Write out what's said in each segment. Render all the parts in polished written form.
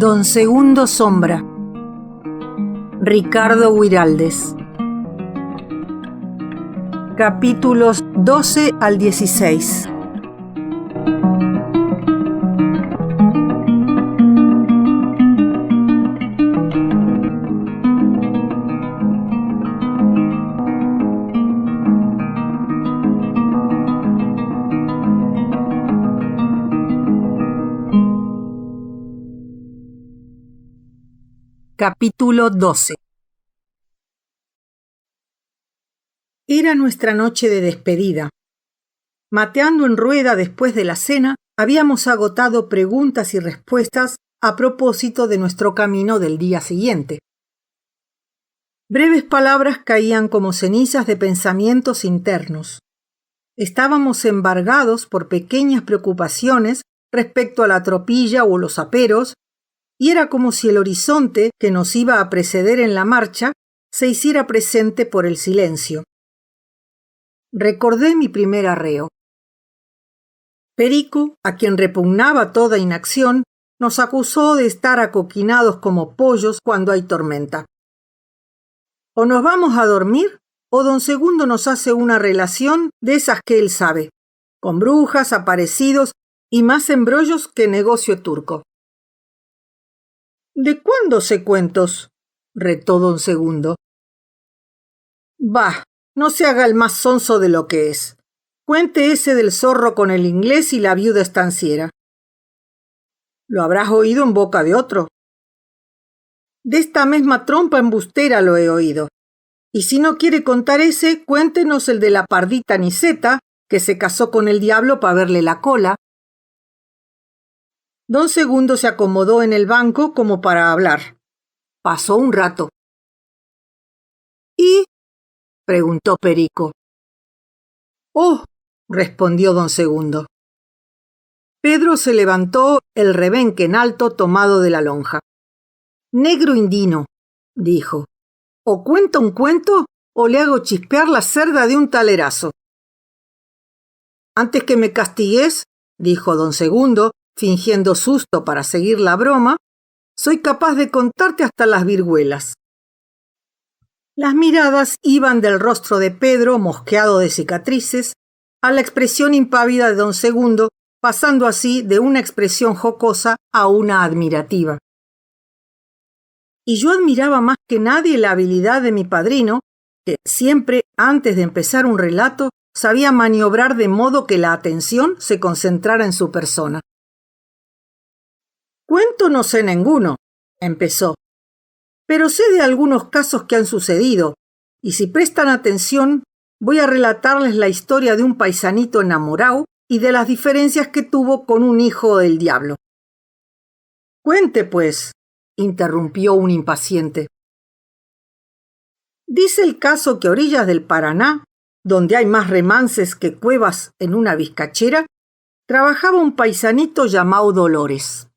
Don Segundo Sombra, Ricardo Guiraldes. Capítulos 12 al 16. Capítulo 12. Era nuestra noche de despedida. Mateando en rueda después de la cena, habíamos agotado preguntas y respuestas a propósito de nuestro camino del día siguiente. Breves palabras caían como cenizas de pensamientos internos. Estábamos embargados por pequeñas preocupaciones respecto a la tropilla o los aperos, y era como si el horizonte que nos iba a preceder en la marcha se hiciera presente por el silencio. Recordé mi primer arreo. Perico, a quien repugnaba toda inacción, nos acusó de estar acoquinados como pollos cuando hay tormenta. O nos vamos a dormir, o don Segundo nos hace una relación de esas que él sabe, con brujas, aparecidos y más embrollos que negocio turco. ¿De cuándo sé cuentos? Retó don Segundo. Bah, no se haga el más sonso de lo que es. Cuente ese del zorro con el inglés y la viuda estanciera. ¿Lo habrás oído en boca de otro? De esta misma trompa embustera lo he oído. Y si no quiere contar ese, cuéntenos el de la pardita Niceta, que se casó con el diablo para verle la cola. Don Segundo se acomodó en el banco como para hablar. Pasó un rato. ¿Y? Preguntó Perico. Oh, respondió don Segundo. Pedro se levantó, el rebenque en alto tomado de la lonja. Negro indino, dijo. O cuenta un cuento o le hago chispear la cerda de un talerazo. Antes que me castigues, dijo don Segundo, fingiendo susto para seguir la broma, soy capaz de contarte hasta las viruelas. Las miradas iban del rostro de Pedro, mosqueado de cicatrices, a la expresión impávida de don Segundo, pasando así de una expresión jocosa a una admirativa. Y yo admiraba más que nadie la habilidad de mi padrino, que siempre, antes de empezar un relato, sabía maniobrar de modo que la atención se concentrara en su persona. Cuento no sé ninguno, empezó, pero sé de algunos casos que han sucedido, y si prestan atención, voy a relatarles la historia de un paisanito enamorado y de las diferencias que tuvo con un hijo del diablo. Cuente, pues, interrumpió un impaciente. Dice el caso que a orillas del Paraná, donde hay más remanses que cuevas en una vizcachera, trabajaba un paisanito llamado Dolores.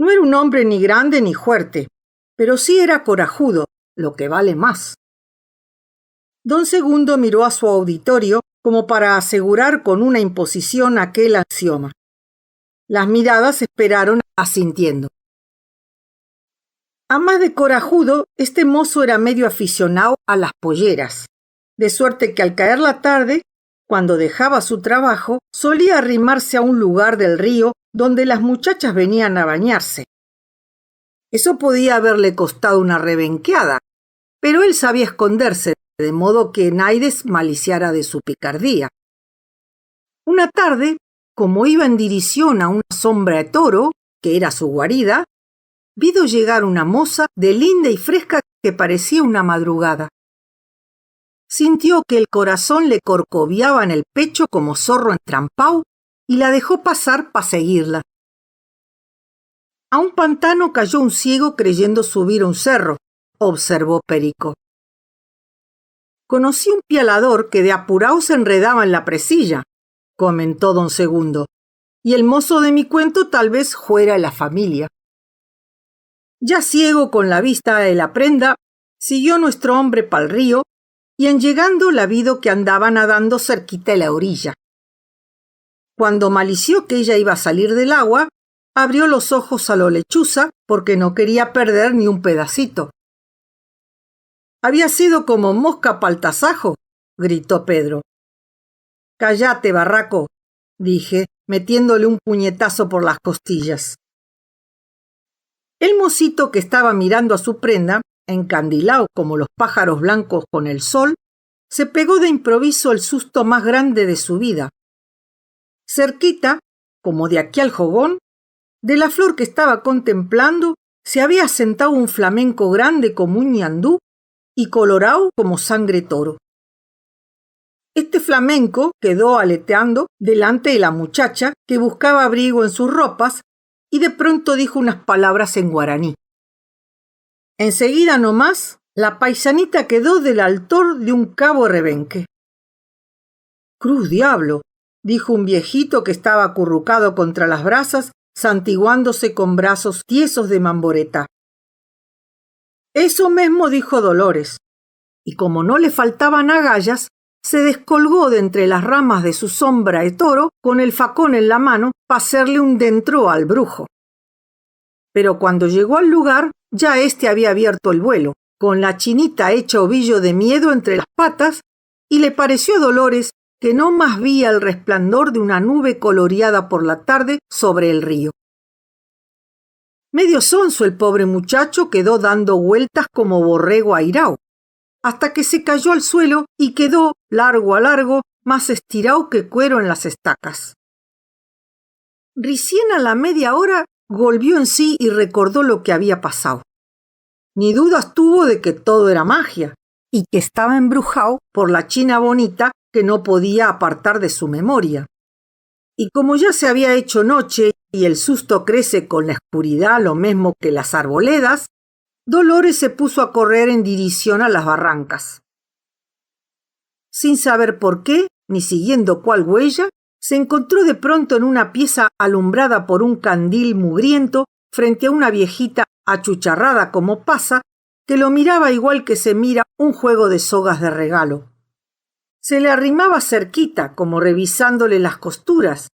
No era un hombre ni grande ni fuerte, pero sí era corajudo, lo que vale más. Don Segundo miró a su auditorio como para asegurar con una imposición aquel axioma. Las miradas esperaron asintiendo. A más de corajudo, este mozo era medio aficionado a las polleras, de suerte que al caer la tarde, cuando dejaba su trabajo, solía arrimarse a un lugar del río donde las muchachas venían a bañarse. Eso podía haberle costado una rebenqueada, pero él sabía esconderse, de modo que Naides maliciara de su picardía. Una tarde, como iba en dirección a una sombra de toro, que era su guarida, vido llegar una moza de linda y fresca que parecía una madrugada. Sintió que el corazón le corcoviaba en el pecho como zorro entrampao y la dejó pasar para seguirla. A un pantano cayó un ciego creyendo subir un cerro, observó Perico. Conocí un pialador que de apurao se enredaba en la presilla, comentó don Segundo, y el mozo de mi cuento tal vez fuera la familia. Ya ciego con la vista de la prenda, siguió nuestro hombre pa'l río, y en llegando la vido que andaba nadando cerquita de la orilla. Cuando malició que ella iba a salir del agua, abrió los ojos a lo lechuza porque no quería perder ni un pedacito. «Había sido como mosca pa'l tasajo», gritó Pedro. «Cállate, barraco», dije, metiéndole un puñetazo por las costillas. El mocito, que estaba mirando a su prenda, encandilado como los pájaros blancos con el sol, se pegó de improviso el susto más grande de su vida. Cerquita, como de aquí al jogón, de la flor que estaba contemplando, se había sentado un flamenco grande como un ñandú y colorado como sangre toro. Este flamenco quedó aleteando delante de la muchacha, que buscaba abrigo en sus ropas, y de pronto dijo unas palabras en guaraní. Enseguida nomás, la paisanita quedó del altor de un cabo rebenque. «Cruz diablo», dijo un viejito que estaba acurrucado contra las brasas, santiguándose con brazos tiesos de mamboreta. Eso mismo dijo Dolores, y como no le faltaban agallas, se descolgó de entre las ramas de su sombra de toro con el facón en la mano para hacerle un dentro al brujo. Pero cuando llegó al lugar, ya éste había abierto el vuelo, con la chinita hecha ovillo de miedo entre las patas, y le pareció a Dolores que no más vía el resplandor de una nube coloreada por la tarde sobre el río. Medio sonso el pobre muchacho quedó dando vueltas como borrego airao, hasta que se cayó al suelo y quedó, largo a largo, más estirado que cuero en las estacas. Recién a la media hora volvió en sí y recordó lo que había pasado. Ni dudas tuvo de que todo era magia, y que estaba embrujado por la china bonita que no podía apartar de su memoria. Y como ya se había hecho noche y el susto crece con la oscuridad lo mismo que las arboledas, Dolores se puso a correr en dirección a las barrancas. Sin saber por qué, ni siguiendo cuál huella, se encontró de pronto en una pieza alumbrada por un candil mugriento frente a una viejita achucharrada como pasa, que lo miraba igual que se mira un juego de sogas de regalo. Se le arrimaba cerquita, como revisándole las costuras,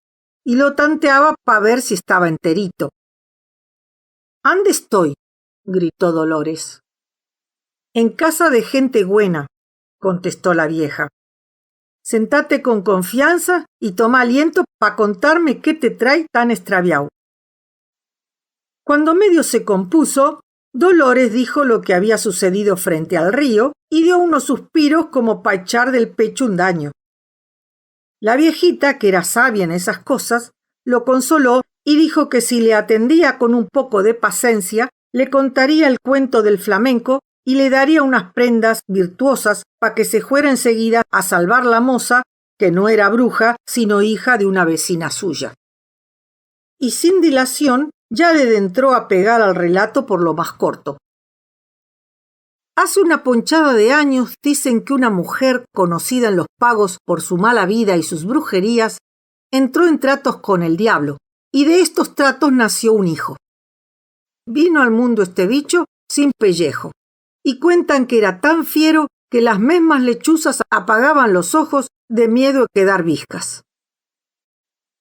y lo tanteaba para ver si estaba enterito. «¿Ande estoy?», gritó Dolores. «En casa de gente buena», contestó la vieja. «Sentate con confianza y toma aliento pa' contarme qué te trae tan extraviado». Cuando medio se compuso, Dolores dijo lo que había sucedido frente al río y dio unos suspiros como pa' echar del pecho un daño. La viejita, que era sabia en esas cosas, lo consoló y dijo que si le atendía con un poco de paciencia, le contaría el cuento del flamenco y le daría unas prendas virtuosas para que se fuera enseguida a salvar la moza, que no era bruja, sino hija de una vecina suya. Y sin dilación ya le entró a pegar al relato por lo más corto. Hace una ponchada de años dicen que una mujer conocida en los pagos por su mala vida y sus brujerías entró en tratos con el diablo, y de estos tratos nació un hijo. Vino al mundo este bicho sin pellejo, y cuentan que era tan fiero que las mismas lechuzas apagaban los ojos de miedo a quedar viscas.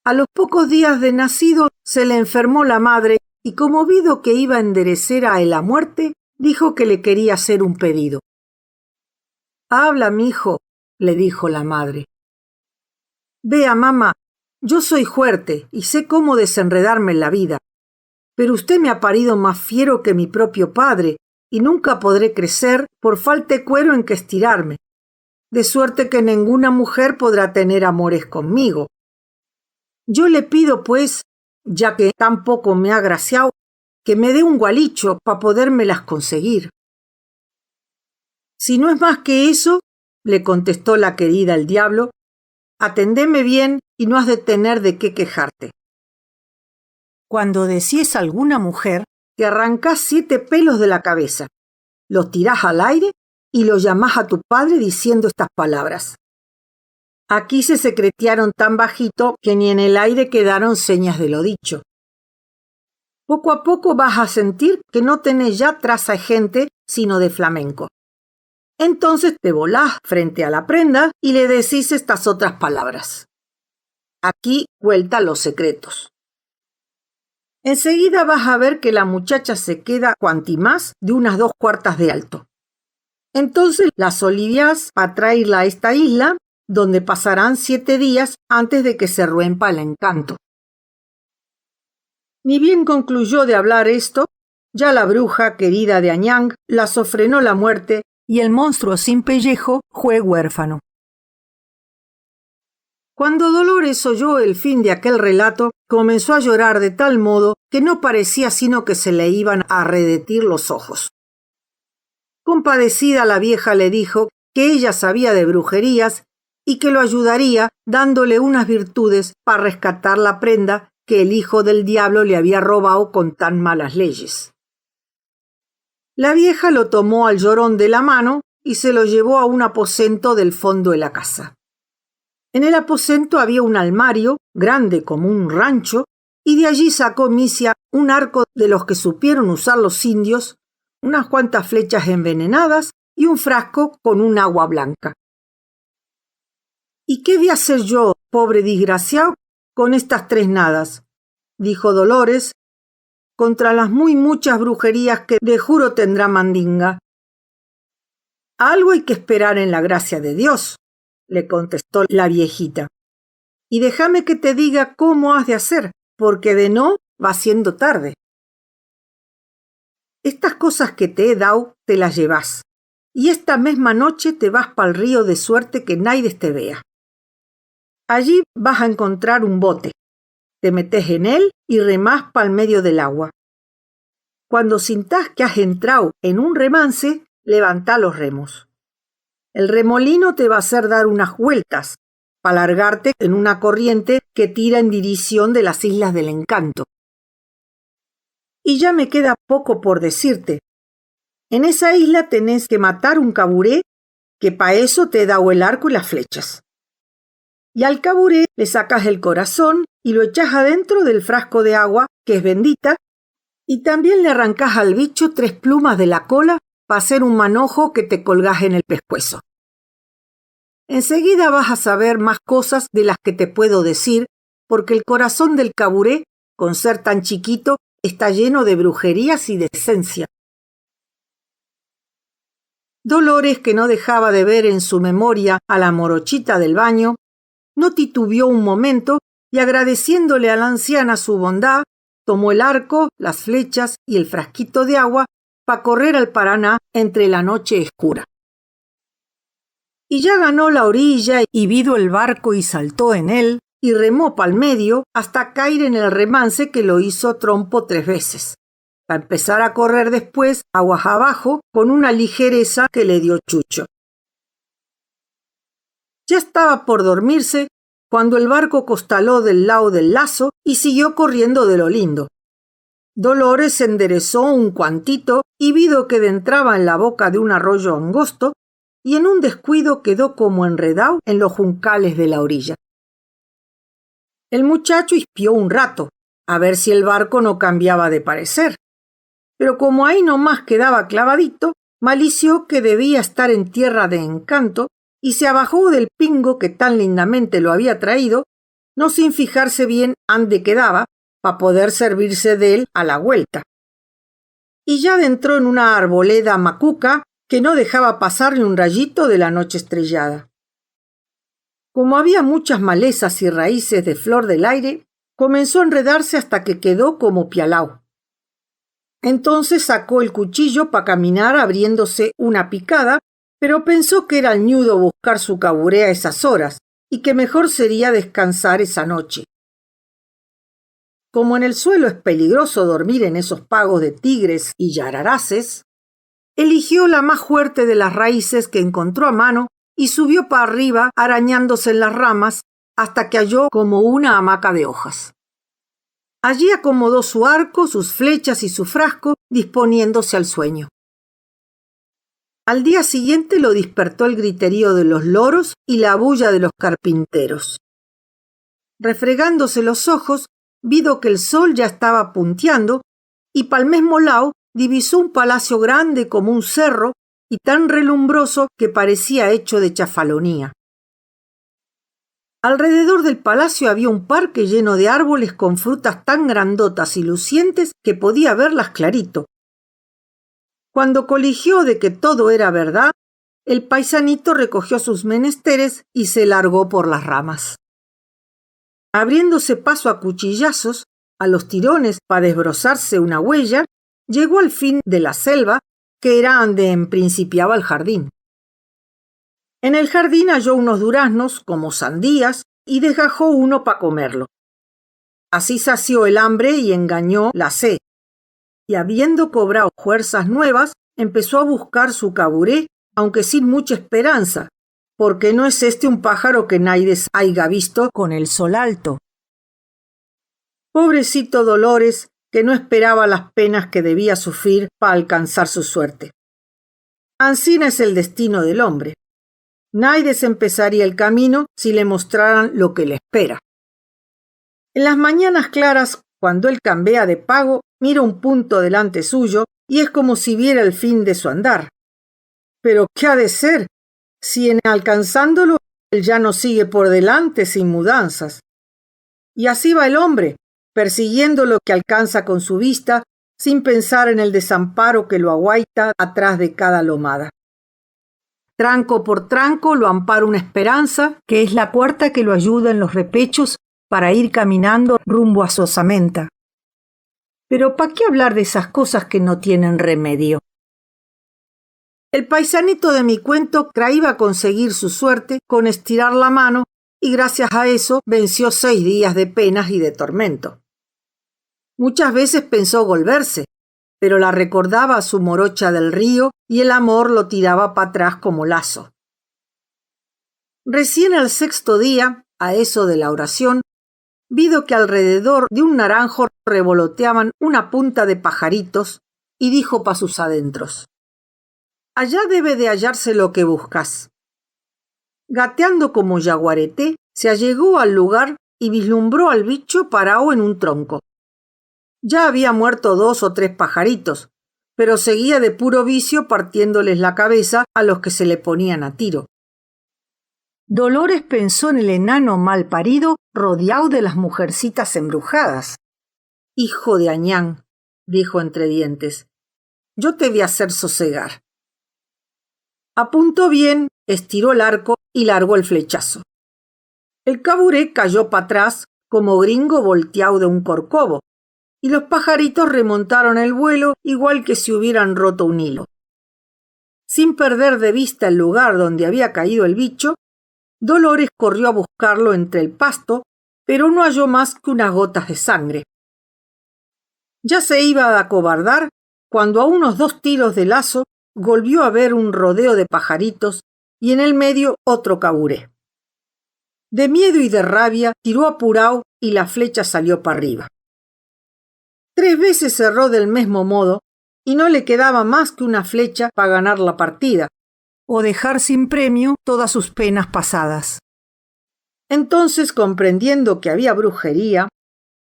A los pocos días de nacido se le enfermó la madre y como vido que iba a enderecer a él la muerte, dijo que le quería hacer un pedido. «Habla, mijo», le dijo la madre. «Vea, mamá, yo soy fuerte y sé cómo desenredarme en la vida, pero usted me ha parido más fiero que mi propio padre y nunca podré crecer por falta de cuero en que estirarme, de suerte que ninguna mujer podrá tener amores conmigo. Yo le pido, pues, ya que tan poco me ha graciado, que me dé un gualicho para podérmelas conseguir». «Si no es más que eso», le contestó la querida el diablo, «atendeme bien y no has de tener de qué quejarte. Cuando decís a alguna mujer, te arrancás 7 pelos de la cabeza, los tirás al aire y lo llamás a tu padre diciendo estas palabras». Aquí se secretearon tan bajito que ni en el aire quedaron señas de lo dicho. Poco a poco vas a sentir que no tenés ya traza de gente, sino de flamenco. Entonces te volás frente a la prenda y le decís estas otras palabras. Aquí vuelta los secretos. Enseguida vas a ver que la muchacha se queda cuantimás de unas 2 cuartas de alto. Entonces la soliviás para traerla a esta isla, donde pasarán 7 días antes de que se rompa el encanto. Ni bien concluyó de hablar esto, ya la bruja querida de Añang la sofrenó la muerte y el monstruo sin pellejo fue huérfano. Cuando Dolores oyó el fin de aquel relato, comenzó a llorar de tal modo que no parecía sino que se le iban a arredetir los ojos. Compadecida, la vieja le dijo que ella sabía de brujerías y que lo ayudaría dándole unas virtudes para rescatar la prenda que el hijo del diablo le había robado con tan malas leyes. La vieja lo tomó al llorón de la mano y se lo llevó a un aposento del fondo de la casa. En el aposento había un armario, grande como un rancho, y de allí sacó Misia un arco de los que supieron usar los indios, unas cuantas flechas envenenadas y un frasco con un agua blanca. ¿Y qué voy a hacer yo, pobre desgraciado, con estas 3 nadas?, dijo Dolores, contra las muy muchas brujerías que de juro tendrá Mandinga. Algo hay que esperar en la gracia de Dios, le contestó la viejita. Y déjame que te diga cómo has de hacer, porque de no va siendo tarde. Estas cosas que te he dado te las llevas, y esta misma noche te vas pa'l río de suerte que nadie te vea. Allí vas a encontrar un bote, te metes en él y remás pa'l medio del agua. Cuando sintás que has entrado en un remance, levantá los remos. El remolino te va a hacer dar unas vueltas para largarte en una corriente que tira en dirección de las Islas del Encanto. Y ya me queda poco por decirte. En esa isla tenés que matar un caburé, que pa' eso te he dado el arco y las flechas. Y al caburé le sacas el corazón y lo echás adentro del frasco de agua, que es bendita, y también le arrancás al bicho 3 plumas de la cola para hacer un manojo que te colgás en el pescuezo. Enseguida vas a saber más cosas de las que te puedo decir, porque el corazón del caburé, con ser tan chiquito, está lleno de brujerías y de esencia. Dolores, que no dejaba de ver en su memoria a la morochita del baño, no titubeó un momento y, agradeciéndole a la anciana su bondad, tomó el arco, las flechas y el frasquito de agua para correr al Paraná entre la noche oscura. Y ya ganó la orilla y vido el barco y saltó en él y remó pa'l medio hasta caer en el remance que lo hizo trompo 3 veces, para empezar a correr después aguas abajo con una ligereza que le dio Chucho. Ya estaba por dormirse cuando el barco costaló del lado del lazo y siguió corriendo de lo lindo. Dolores se enderezó un cuantito y vido que entraba en la boca de un arroyo angosto y en un descuido quedó como enredado en los juncales de la orilla. El muchacho espió un rato, a ver si el barco no cambiaba de parecer, pero como ahí nomás quedaba clavadito, malició que debía estar en tierra de encanto y se abajó del pingo que tan lindamente lo había traído, no sin fijarse bien ande quedaba, para poder servirse de él a la vuelta. Y ya entró en una arboleda macuca que no dejaba pasar ni un rayito de la noche estrellada. Como había muchas malezas y raíces de flor del aire, comenzó a enredarse hasta que quedó como pialao. Entonces sacó el cuchillo para caminar abriéndose una picada, pero pensó que era el ñudo buscar su caburé a esas horas y que mejor sería descansar esa noche. Como en el suelo es peligroso dormir en esos pagos de tigres y yararaces, eligió la más fuerte de las raíces que encontró a mano y subió para arriba arañándose en las ramas hasta que halló como una hamaca de hojas. Allí acomodó su arco, sus flechas y su frasco, disponiéndose al sueño. Al día siguiente lo despertó el griterío de los loros y la bulla de los carpinteros. Refregándose los ojos, vido que el sol ya estaba punteando y pa'l mismo lado divisó un palacio grande como un cerro y tan relumbroso que parecía hecho de chafalonía. Alrededor del palacio había un parque lleno de árboles con frutas tan grandotas y lucientes que podía verlas clarito. Cuando coligió de que todo era verdad, el paisanito recogió sus menesteres y se largó por las ramas. Abriéndose paso a cuchillazos, a los tirones para desbrozarse una huella, llegó al fin de la selva, que era donde principiaba el jardín. En el jardín halló unos duraznos como sandías y desgajó uno para comerlo. Así sació el hambre y engañó la sed. Y habiendo cobrado fuerzas nuevas, empezó a buscar su caburé, aunque sin mucha esperanza, porque no es este un pájaro que naides haiga visto con el sol alto. Pobrecito Dolores, que no esperaba las penas que debía sufrir para alcanzar su suerte. Ansina es el destino del hombre. Naides empezaría el camino si le mostraran lo que le espera. En las mañanas claras, cuando él cambia de pago, mira un punto delante suyo y es como si viera el fin de su andar. Pero ¿qué ha de ser si en alcanzándolo él ya no sigue por delante sin mudanzas? Y así va el hombre, persiguiendo lo que alcanza con su vista, sin pensar en el desamparo que lo aguaita atrás de cada lomada. Tranco por tranco lo ampara una esperanza, que es la puerta que lo ayuda en los repechos para ir caminando rumbo a su osamenta. Pero ¿para qué hablar de esas cosas que no tienen remedio? El paisanito de mi cuento creía conseguir su suerte con estirar la mano y gracias a eso venció 6 días de penas y de tormento. Muchas veces pensó volverse, pero la recordaba a su morocha del río y el amor lo tiraba para atrás como lazo. Recién al 6.º día, a eso de la oración, vido que alrededor de un naranjo revoloteaban una punta de pajaritos y dijo pa' sus adentros: «Allá debe de hallarse lo que buscas». Gateando como yaguareté, se allegó al lugar y vislumbró al bicho parado en un tronco. Ya había muerto 2 o 3 pajaritos, pero seguía de puro vicio partiéndoles la cabeza a los que se le ponían a tiro. Dolores pensó en el enano mal parido rodeado de las mujercitas embrujadas. «Hijo de Añán», dijo entre dientes, «yo te voy a hacer sosegar». Apuntó bien, estiró el arco y largó el flechazo. El caburé cayó para atrás como gringo volteado de un corcovo, y los pajaritos remontaron el vuelo igual que si hubieran roto un hilo. Sin perder de vista el lugar donde había caído el bicho, Dolores corrió a buscarlo entre el pasto, pero no halló más que unas gotas de sangre. Ya se iba a acobardar cuando a unos 2 tiros de lazo volvió a ver un rodeo de pajaritos y en el medio otro caburé. De miedo y de rabia tiró apurado y la flecha salió para arriba. 3 veces cerró del mismo modo y no le quedaba más que una flecha para ganar la partida o dejar sin premio todas sus penas pasadas. Entonces, comprendiendo que había brujería,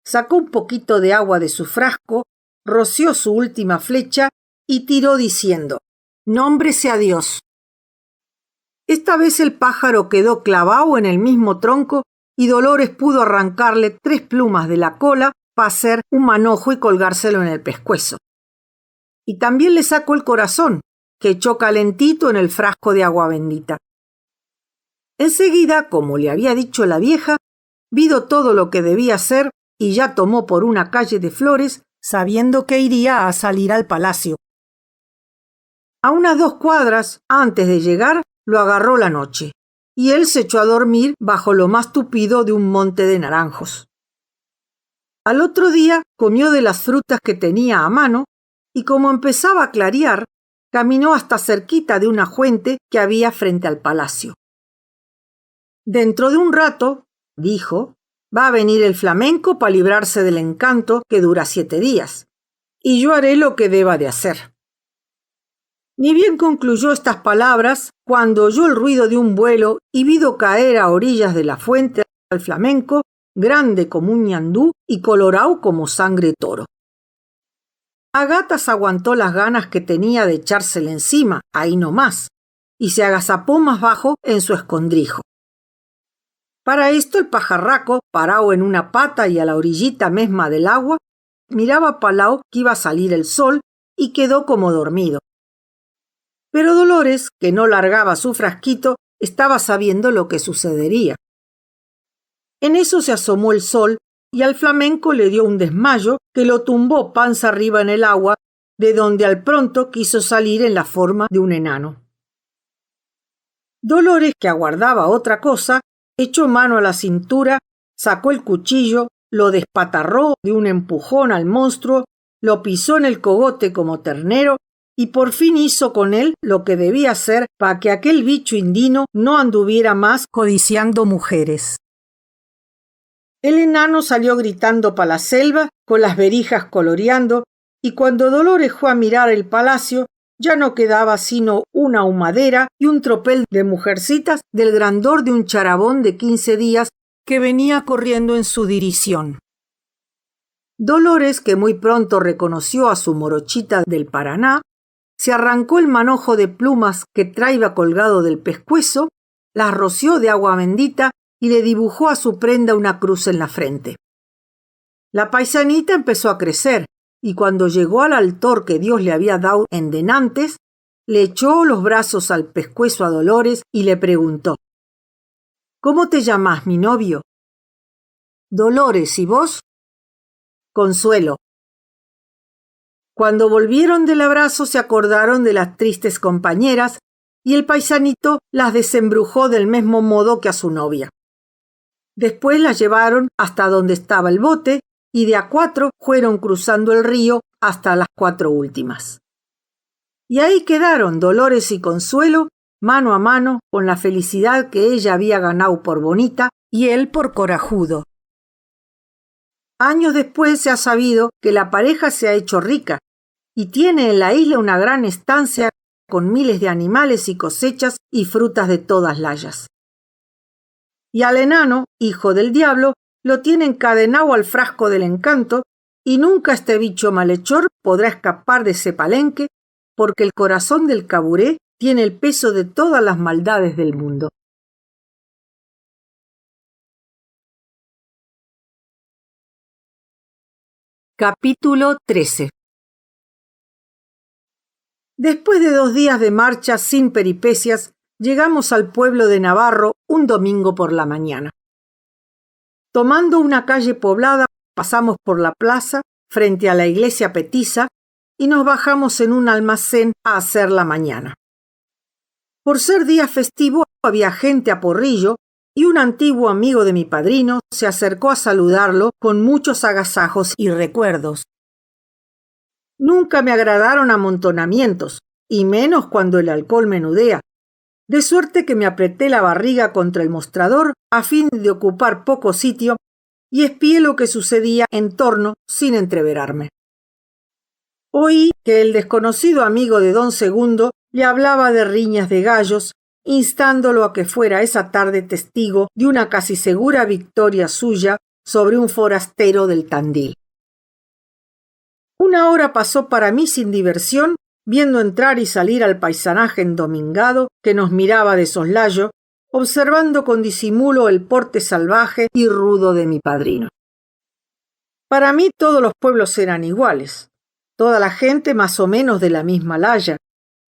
sacó un poquito de agua de su frasco, roció su última flecha y tiró diciendo: «Nombre sea Dios». Esta vez el pájaro quedó clavado en el mismo tronco y Dolores pudo arrancarle 3 plumas de la cola para hacer un manojo y colgárselo en el pescuezo. Y también le sacó el corazón, que echó calentito en el frasco de agua bendita. Enseguida, como le había dicho la vieja, vido todo lo que debía hacer y ya tomó por una calle de flores, sabiendo que iría a salir al palacio. A unas 2 cuadras, antes de llegar, lo agarró la noche, y él se echó a dormir bajo lo más tupido de un monte de naranjos. Al otro día comió de las frutas que tenía a mano, y como empezaba a clarear, caminó hasta cerquita de una fuente que había frente al palacio. «Dentro de un rato», dijo, «va a venir el flamenco para librarse del encanto que dura 7 días, y yo haré lo que deba de hacer». Ni bien concluyó estas palabras, cuando oyó el ruido de un vuelo y vido caer a orillas de la fuente al flamenco, grande como un ñandú y colorado como sangre de toro. A gatas aguantó las ganas que tenía de echársele encima, ahí nomás, y se agazapó más bajo en su escondrijo. Para esto el pajarraco, parado en una pata y a la orillita mesma del agua, miraba a Palau que iba a salir el sol y quedó como dormido. Pero Dolores, que no largaba su frasquito, estaba sabiendo lo que sucedería. En eso se asomó el sol y al flamenco le dio un desmayo que lo tumbó panza arriba en el agua, de donde al pronto quiso salir en la forma de un enano. Dolores, que aguardaba otra cosa, echó mano a la cintura, sacó el cuchillo, lo despatarró de un empujón al monstruo, lo pisó en el cogote como ternero y por fin hizo con él lo que debía hacer para que aquel bicho indino no anduviera más codiciando mujeres. El enano salió gritando pa' la selva, con las berijas coloreando, y cuando Dolores fue a mirar el palacio, ya no quedaba sino una humadera y un tropel de mujercitas del grandor de un charabón de 15 días que venía corriendo en su dirección. Dolores, que muy pronto reconoció a su morochita del Paraná, se arrancó el manojo de plumas que traía colgado del pescuezo, las roció de agua bendita y le dibujó a su prenda una cruz en la frente. La paisanita empezó a crecer, y cuando llegó al altor que Dios le había dado en denantes, le echó los brazos al pescuezo a Dolores y le preguntó: «¿Cómo te llamás, mi novio?» «Dolores, ¿y vos?» «Consuelo». Cuando volvieron del abrazo se acordaron de las tristes compañeras y el paisanito las desembrujó del mismo modo que a su novia. Después las llevaron hasta donde estaba el bote y de a 4 fueron cruzando el río hasta las 4 últimas. Y ahí quedaron Dolores y Consuelo, mano a mano, con la felicidad que ella había ganado por bonita y él por corajudo. Años después se ha sabido que la pareja se ha hecho rica y tiene en la isla una gran estancia con miles de animales y cosechas y frutas de todas layas. Y al enano, hijo del diablo, lo tiene encadenado al frasco del encanto y nunca este bicho malhechor podrá escapar de ese palenque porque el corazón del caburé tiene el peso de todas las maldades del mundo. Capítulo 13. Después de 2 días de marcha sin peripecias, llegamos al pueblo de Navarro un domingo por la mañana. Tomando una calle poblada, pasamos por la plaza frente a la iglesia petiza y nos bajamos en un almacén a hacer la mañana. Por ser día festivo había gente a porrillo y un antiguo amigo de mi padrino se acercó a saludarlo con muchos agasajos y recuerdos. Nunca me agradaron amontonamientos, y menos cuando el alcohol menudea, de suerte que me apreté la barriga contra el mostrador a fin de ocupar poco sitio y espié lo que sucedía en torno sin entreverarme. Oí que el desconocido amigo de don Segundo le hablaba de riñas de gallos, instándolo a que fuera esa tarde testigo de una casi segura victoria suya sobre un forastero del Tandil. Una hora pasó para mí sin diversión, viendo entrar y salir al paisanaje endomingado que nos miraba de soslayo, observando con disimulo el porte salvaje y rudo de mi padrino. Para mí todos los pueblos eran iguales, toda la gente más o menos de la misma laya,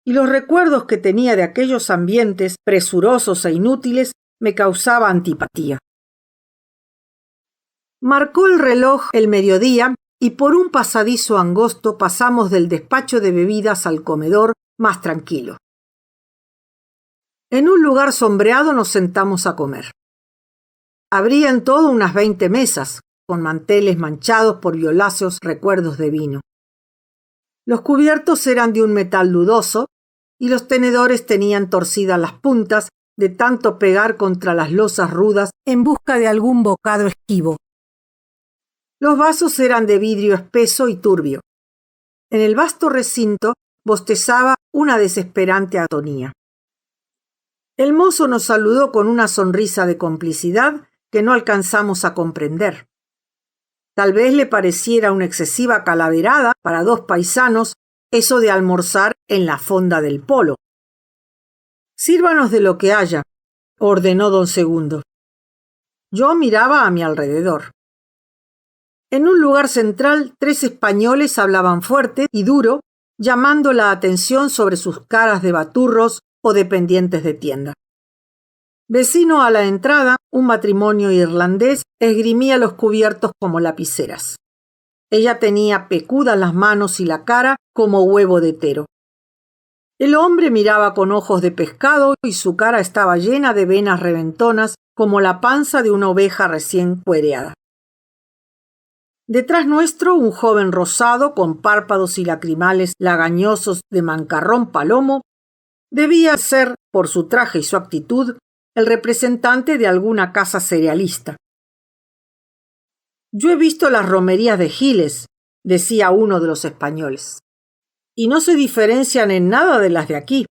y los recuerdos que tenía de aquellos ambientes presurosos e inútiles me causaba antipatía. Marcó el reloj el mediodía y por un pasadizo angosto pasamos del despacho de bebidas al comedor más tranquilo. En un lugar sombreado nos sentamos a comer. Habría en todo unas 20 mesas, con manteles manchados por violáceos recuerdos de vino. Los cubiertos eran de un metal dudoso y los tenedores tenían torcidas las puntas de tanto pegar contra las losas rudas en busca de algún bocado esquivo. Los vasos eran de vidrio espeso y turbio. En el vasto recinto bostezaba una desesperante atonía. El mozo nos saludó con una sonrisa de complicidad que no alcanzamos a comprender. Tal vez le pareciera una excesiva calaverada para 2 paisanos eso de almorzar en la fonda del polo. «Sírvanos de lo que haya», ordenó don Segundo. Yo miraba a mi alrededor. En un lugar central, 3 españoles hablaban fuerte y duro, llamando la atención sobre sus caras de baturros o dependientes de tienda. Vecino a la entrada, un matrimonio irlandés esgrimía los cubiertos como lapiceras. Ella tenía pecudas las manos y la cara como huevo de tero. El hombre miraba con ojos de pescado y su cara estaba llena de venas reventonas como la panza de una oveja recién cuereada. Detrás nuestro, un joven rosado con párpados y lacrimales lagañosos de mancarrón palomo debía ser, por su traje y su actitud, el representante de alguna casa cerealista. «Yo he visto las romerías de Giles», decía uno de los españoles, «y no se diferencian en nada de las de aquí».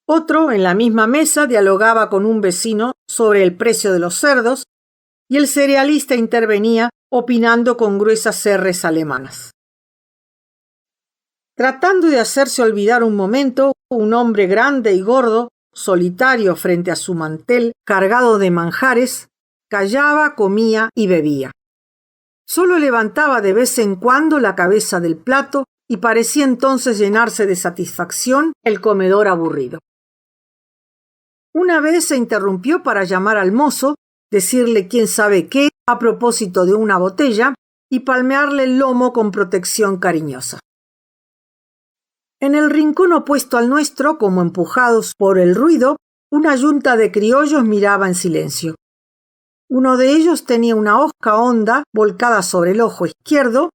Otro, en la misma mesa, dialogaba con un vecino sobre el precio de los cerdos y el cerealista intervenía opinando con gruesas erres alemanas. Tratando de hacerse olvidar un momento, un hombre grande y gordo, solitario frente a su mantel cargado de manjares, callaba, comía y bebía. Solo levantaba de vez en cuando la cabeza del plato y parecía entonces llenarse de satisfacción el comedor aburrido. Una vez se interrumpió para llamar al mozo, decirle quién sabe qué a propósito de una botella y palmearle el lomo con protección cariñosa. En el rincón opuesto al nuestro, como empujados por el ruido, una yunta de criollos miraba en silencio. Uno de ellos tenía una hosca honda volcada sobre el ojo izquierdo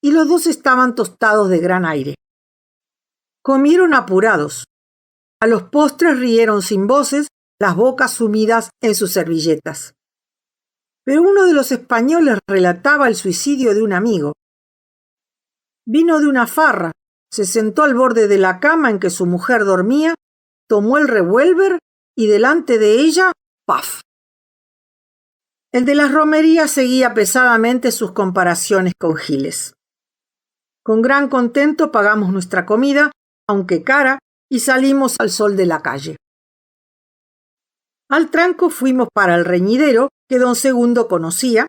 y los dos estaban tostados de gran aire. Comieron apurados. A los postres rieron sin voces, las bocas sumidas en sus servilletas. Pero uno de los españoles relataba el suicidio de un amigo. Vino de una farra, se sentó al borde de la cama en que su mujer dormía, tomó el revólver y delante de ella, ¡paf! El de las romerías seguía pesadamente sus comparaciones con Giles. Con gran contento pagamos nuestra comida, aunque cara, y salimos al sol de la calle. Al tranco fuimos para el reñidero que don Segundo conocía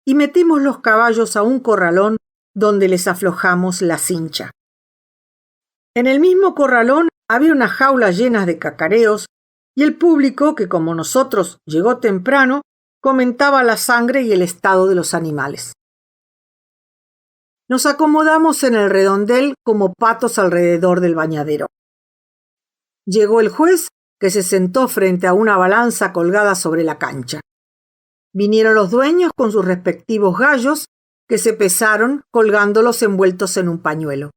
y metimos los caballos a un corralón donde les aflojamos la cincha. En el mismo corralón había unas jaulas llenas de cacareos y el público, que como nosotros llegó temprano, comentaba la sangre y el estado de los animales. Nos acomodamos en el redondel como patos alrededor del bañadero. Llegó el juez, que se sentó frente a una balanza colgada sobre la cancha. Vinieron los dueños con sus respectivos gallos, que se pesaron colgándolos envueltos en un pañuelo.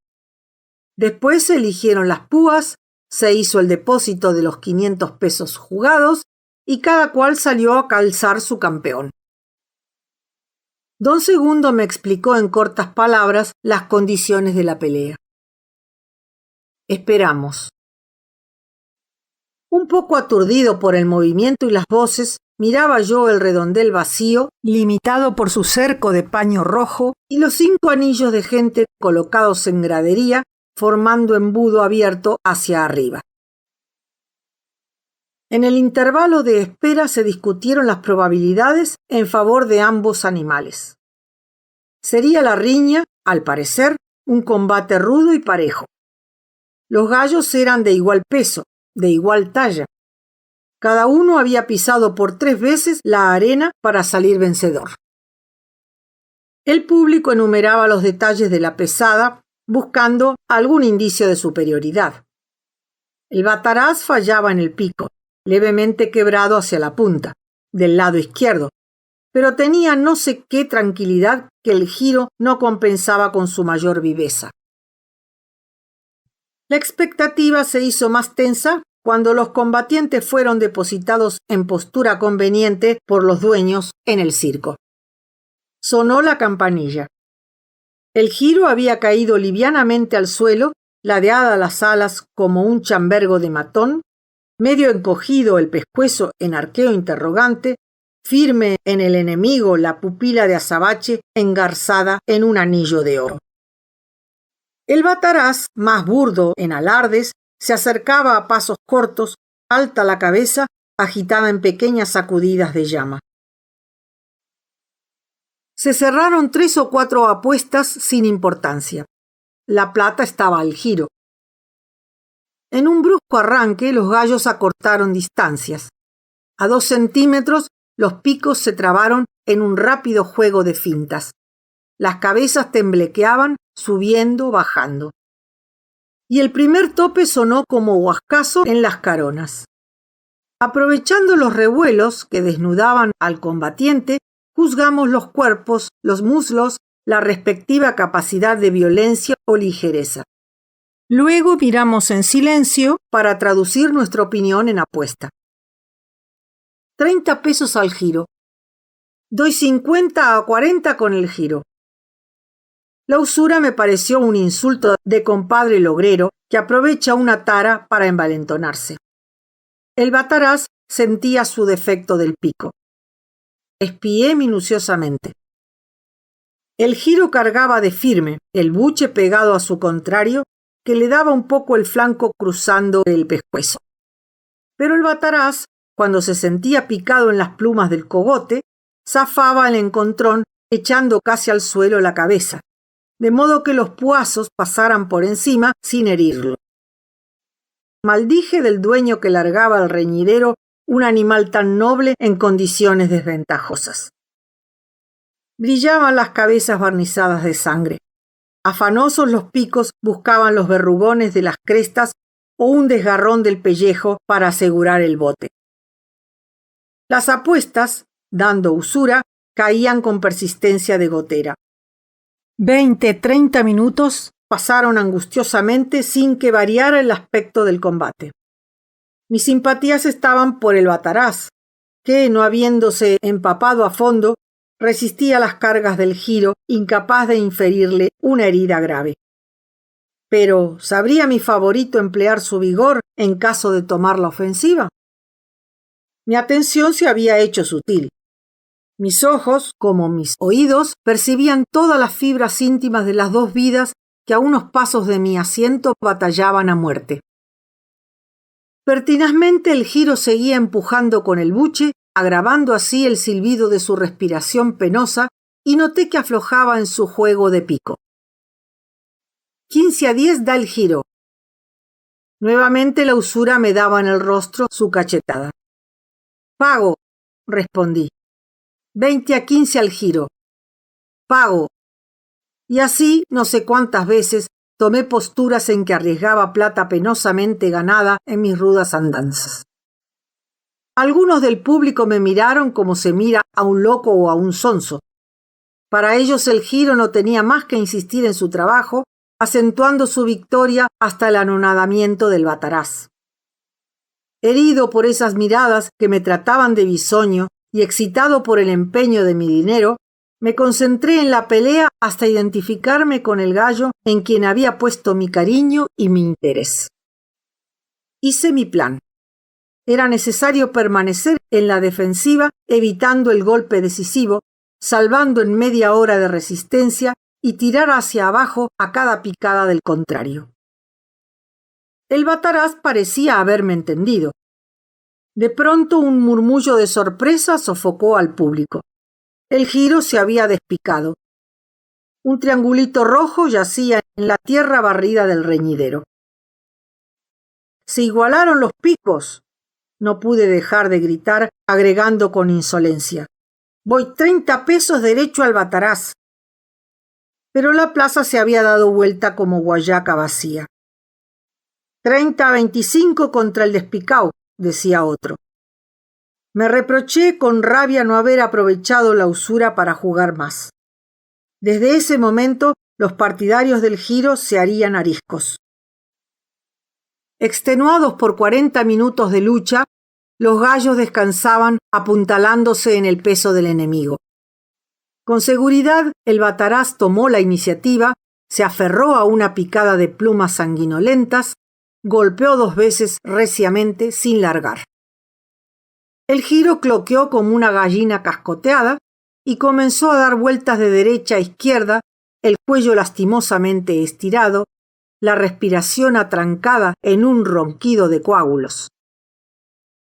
Después se eligieron las púas, se hizo el depósito de los 500 pesos jugados y cada cual salió a calzar su campeón. Don Segundo me explicó en cortas palabras las condiciones de la pelea. Esperamos. Un poco aturdido por el movimiento y las voces, miraba yo el redondel vacío, limitado por su cerco de paño rojo y los 5 anillos de gente colocados en gradería, formando embudo abierto hacia arriba. En el intervalo de espera se discutieron las probabilidades en favor de ambos animales. Sería la riña, al parecer, un combate rudo y parejo. Los gallos eran de igual peso, de igual talla. Cada uno había pisado por 3 veces la arena para salir vencedor. El público enumeraba los detalles de la pesada, buscando algún indicio de superioridad. El bataraz fallaba en el pico, levemente quebrado hacia la punta, del lado izquierdo, pero tenía no sé qué tranquilidad que el giro no compensaba con su mayor viveza. La expectativa se hizo más tensa cuando los combatientes fueron depositados en postura conveniente por los dueños en el circo. Sonó la campanilla. El giro había caído livianamente al suelo, ladeada las alas como un chambergo de matón, medio encogido el pescuezo en arqueo interrogante, firme en el enemigo la pupila de azabache engarzada en un anillo de oro. El bataraz, más burdo en alardes, se acercaba a pasos cortos, alta la cabeza agitada en pequeñas sacudidas de llama. Se cerraron 3 o 4 apuestas sin importancia. La plata estaba al giro. En un brusco arranque, los gallos acortaron distancias. A 2 centímetros, los picos se trabaron en un rápido juego de fintas. Las cabezas temblequeaban, subiendo, bajando. Y el primer tope sonó como huascazo en las caronas. Aprovechando los revuelos que desnudaban al combatiente, juzgamos los cuerpos, los muslos, la respectiva capacidad de violencia o ligereza. Luego miramos en silencio para traducir nuestra opinión en apuesta. 30 pesos al giro. Doy 50 a 40 con el giro. La usura me pareció un insulto de compadre logrero que aprovecha una tara para envalentonarse. El bataraz sentía su defecto del pico. Espié minuciosamente. El giro cargaba de firme, el buche pegado a su contrario, que le daba un poco el flanco cruzando el pescuezo. Pero el bataraz, cuando se sentía picado en las plumas del cogote, zafaba el encontrón echando casi al suelo la cabeza, de modo que los puazos pasaran por encima sin herirlo. Maldije del dueño que largaba al reñidero un animal tan noble en condiciones desventajosas. Brillaban las cabezas barnizadas de sangre. Afanosos los picos buscaban los verrugones de las crestas o un desgarrón del pellejo para asegurar el bote. Las apuestas, dando usura, caían con persistencia de gotera. 20-30 minutos pasaron angustiosamente sin que variara el aspecto del combate. Mis simpatías estaban por el bataraz, que, no habiéndose empapado a fondo, resistía las cargas del giro, incapaz de inferirle una herida grave. Pero, ¿sabría mi favorito emplear su vigor en caso de tomar la ofensiva? Mi atención se había hecho sutil. Mis ojos, como mis oídos, percibían todas las fibras íntimas de las dos vidas que a unos pasos de mi asiento batallaban a muerte. Pertinazmente el giro seguía empujando con el buche, agravando así el silbido de su respiración penosa, y noté que aflojaba en su juego de pico. 15-10 da el giro. Nuevamente la usura me daba en el rostro su cachetada. Pago, respondí. 20-15 al giro. Pago. Y así, no sé cuántas veces, tomé posturas en que arriesgaba plata penosamente ganada en mis rudas andanzas. Algunos del público me miraron como se mira a un loco o a un sonso. Para ellos el giro no tenía más que insistir en su trabajo, acentuando su victoria hasta el anonadamiento del bataraz. Herido por esas miradas que me trataban de bisoño y excitado por el empeño de mi dinero, me concentré en la pelea hasta identificarme con el gallo en quien había puesto mi cariño y mi interés. Hice mi plan. Era necesario permanecer en la defensiva, evitando el golpe decisivo, salvando en media hora de resistencia y tirar hacia abajo a cada picada del contrario. El bataraz parecía haberme entendido. De pronto un murmullo de sorpresa sofocó al público. El giro se había despicado. Un triangulito rojo yacía en la tierra barrida del reñidero. Se igualaron los picos. No pude dejar de gritar, agregando con insolencia. Voy 30 pesos derecho al bataraz. Pero la plaza se había dado vuelta como guayaca vacía. 30-25 contra el despicao, decía otro. Me reproché con rabia no haber aprovechado la usura para jugar más. Desde ese momento, los partidarios del giro se harían ariscos. Extenuados por 40 minutos de lucha, los gallos descansaban apuntalándose en el peso del enemigo. Con seguridad, el bataraz tomó la iniciativa, se aferró a una picada de plumas sanguinolentas, golpeó 2 veces reciamente sin largar. El giro cloqueó como una gallina cascoteada y comenzó a dar vueltas de derecha a izquierda, el cuello lastimosamente estirado, la respiración atrancada en un ronquido de coágulos.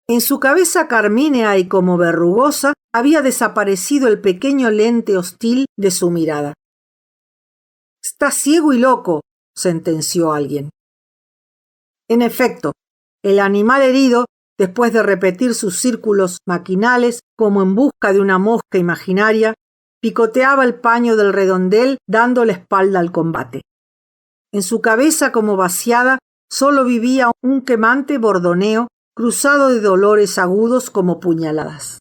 En su cabeza carmínea y como verrugosa había desaparecido el pequeño lente hostil de su mirada. «Estás ciego y loco», sentenció alguien. En efecto, el animal herido, después de repetir sus círculos maquinales como en busca de una mosca imaginaria, picoteaba el paño del redondel dando la espalda al combate. En su cabeza como vaciada solo vivía un quemante bordoneo cruzado de dolores agudos como puñaladas.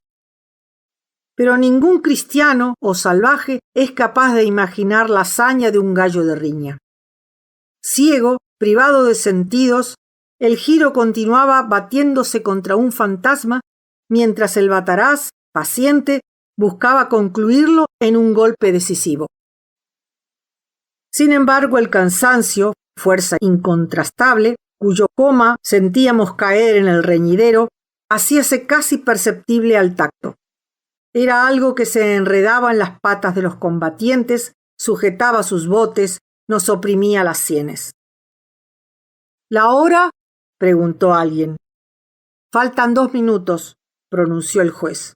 Pero ningún cristiano o salvaje es capaz de imaginar la hazaña de un gallo de riña. Ciego, privado de sentidos, el Giro continuaba batiéndose contra un fantasma, mientras el Bataraz, paciente, buscaba concluirlo en un golpe decisivo. Sin embargo, el cansancio, fuerza incontrastable, cuyo coma sentíamos caer en el reñidero, hacíase casi perceptible al tacto. Era algo que se enredaba en las patas de los combatientes, sujetaba sus botes, nos oprimía las sienes. ¿La hora?, preguntó alguien. «Faltan 2 minutos», pronunció el juez.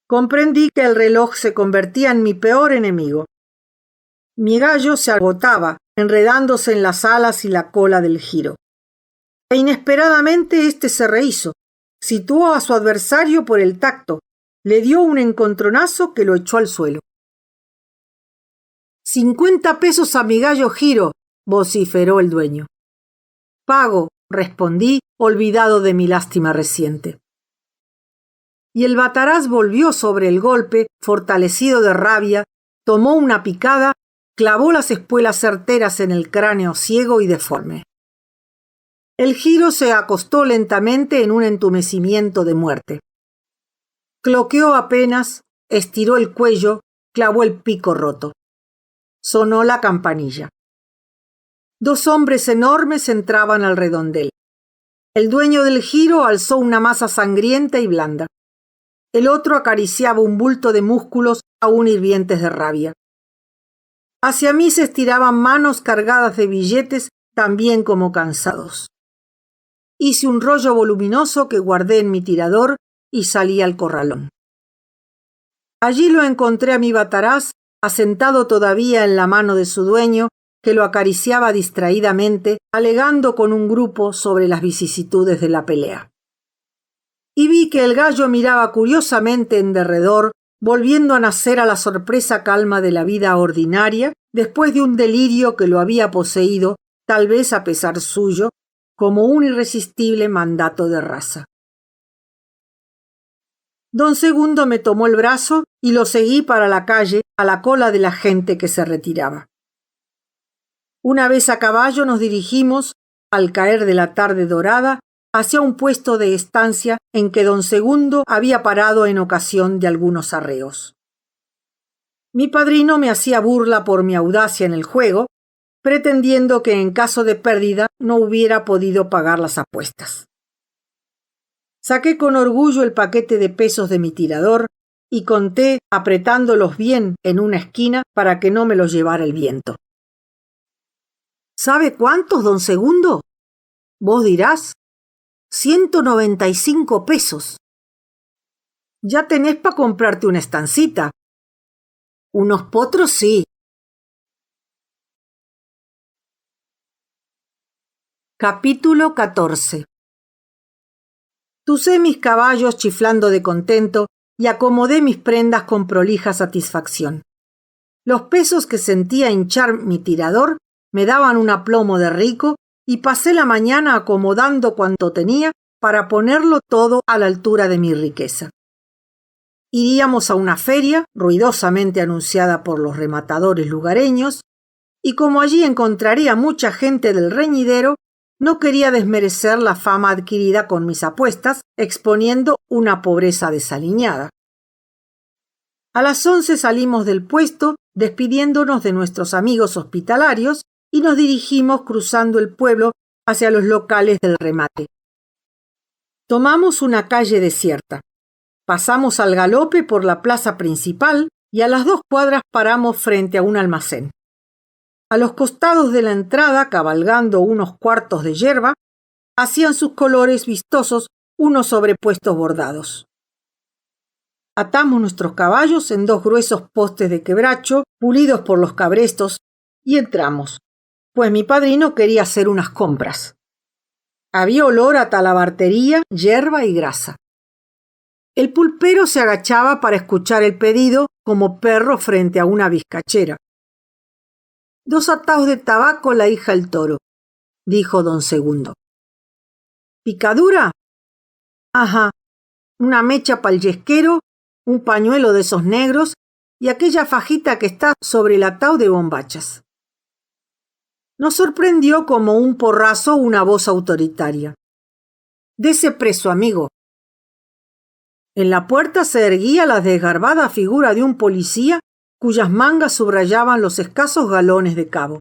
Comprendí que el reloj se convertía en mi peor enemigo. Mi gallo se agotaba, enredándose en las alas y la cola del Giro. E inesperadamente éste se rehízo, situó a su adversario por el tacto, le dio un encontronazo que lo echó al suelo. «50 pesos a mi gallo Giro», vociferó el dueño. «Pago», respondí, olvidado de mi lástima reciente. Y el Bataraz volvió sobre el golpe, fortalecido de rabia, tomó una picada, clavó las espuelas certeras en el cráneo ciego y deforme. El Giro se acostó lentamente en un entumecimiento de muerte. Cloqueó apenas, estiró el cuello, clavó el pico roto. Sonó la campanilla. 2 hombres enormes entraban al redondel. El dueño del Giro alzó una masa sangrienta y blanda. El otro acariciaba un bulto de músculos aún hirvientes de rabia. Hacia mí se estiraban manos cargadas de billetes, también como cansados. Hice un rollo voluminoso que guardé en mi tirador y salí al corralón. Allí lo encontré a mi Bataraz, asentado todavía en la mano de su dueño, que lo acariciaba distraídamente, alegando con un grupo sobre las vicisitudes de la pelea. Y vi que el gallo miraba curiosamente en derredor, volviendo a nacer a la sorpresa calma de la vida ordinaria, después de un delirio que lo había poseído, tal vez a pesar suyo, como un irresistible mandato de raza. Don Segundo me tomó el brazo y lo seguí para la calle a la cola de la gente que se retiraba. Una vez a caballo nos dirigimos, al caer de la tarde dorada, hacia un puesto de estancia en que don Segundo había parado en ocasión de algunos arreos. Mi padrino me hacía burla por mi audacia en el juego, pretendiendo que en caso de pérdida no hubiera podido pagar las apuestas. Saqué con orgullo el paquete de pesos de mi tirador y conté apretándolos bien en una esquina para que no me los llevara el viento. ¿Sabe cuántos, don Segundo? Vos dirás, 195 pesos. Ya tenés para comprarte una estancita. Unos potros sí. Capítulo 14. Tucé mis caballos chiflando de contento y acomodé mis prendas con prolija satisfacción. Los pesos que sentía hinchar mi tirador me daban un aplomo de rico y pasé la mañana acomodando cuanto tenía para ponerlo todo a la altura de mi riqueza. Iríamos a una feria, ruidosamente anunciada por los rematadores lugareños, y como allí encontraría mucha gente del reñidero, no quería desmerecer la fama adquirida con mis apuestas, exponiendo una pobreza desaliñada. A las 11 salimos del puesto, despidiéndonos de nuestros amigos hospitalarios, y nos dirigimos cruzando el pueblo hacia los locales del remate. Tomamos una calle desierta. Pasamos al galope por la plaza principal y a las 2 cuadras paramos frente a un almacén. A los costados de la entrada, cabalgando unos cuartos de yerba, hacían sus colores vistosos unos sobrepuestos bordados. Atamos nuestros caballos en 2 gruesos postes de quebracho, pulidos por los cabrestos, y entramos, pues mi padrino quería hacer unas compras. Había olor a talabartería, yerba y grasa. El pulpero se agachaba para escuchar el pedido como perro frente a una vizcachera. 2 ataos de tabaco la hija el toro, dijo don Segundo. ¿Picadura? Ajá, una mecha pa'l yesquero, un pañuelo de esos negros y aquella fajita que está sobre el atao de bombachas. Nos sorprendió como un porrazo una voz autoritaria. Dese preso, amigo. En la puerta se erguía la desgarbada figura de un policía cuyas mangas subrayaban los escasos galones de cabo.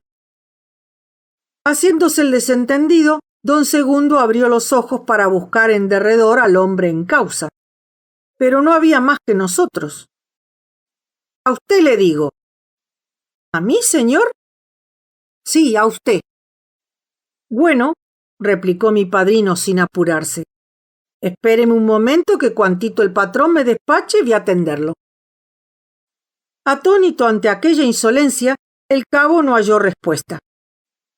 Haciéndose el desentendido, don Segundo abrió los ojos para buscar en derredor al hombre en causa. Pero no había más que nosotros. A usted le digo. ¿A mí, señor? Sí, a usted. Bueno, replicó mi padrino sin apurarse. Espéreme un momento que cuantito el patrón me despache voy a atenderlo. Atónito ante aquella insolencia, el cabo no halló respuesta.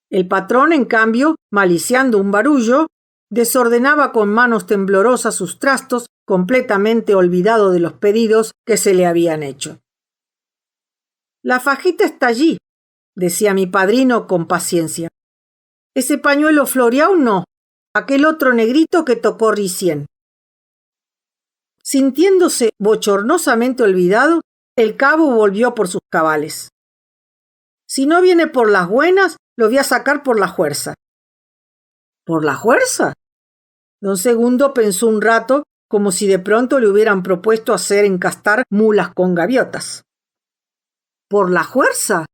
El patrón, en cambio, maliciando un barullo, desordenaba con manos temblorosas sus trastos, completamente olvidado de los pedidos que se le habían hecho. La fajita está allí, decía mi padrino con paciencia. Ese pañuelo floreado no, aquel otro negrito que tocó ricien. Sintiéndose bochornosamente olvidado, el cabo volvió por sus cabales. Si no viene por las buenas, lo voy a sacar por la juerza. ¿Por la juerza? Don Segundo pensó un rato, como si de pronto le hubieran propuesto hacer encastar mulas con gaviotas. ¿Por la juerza?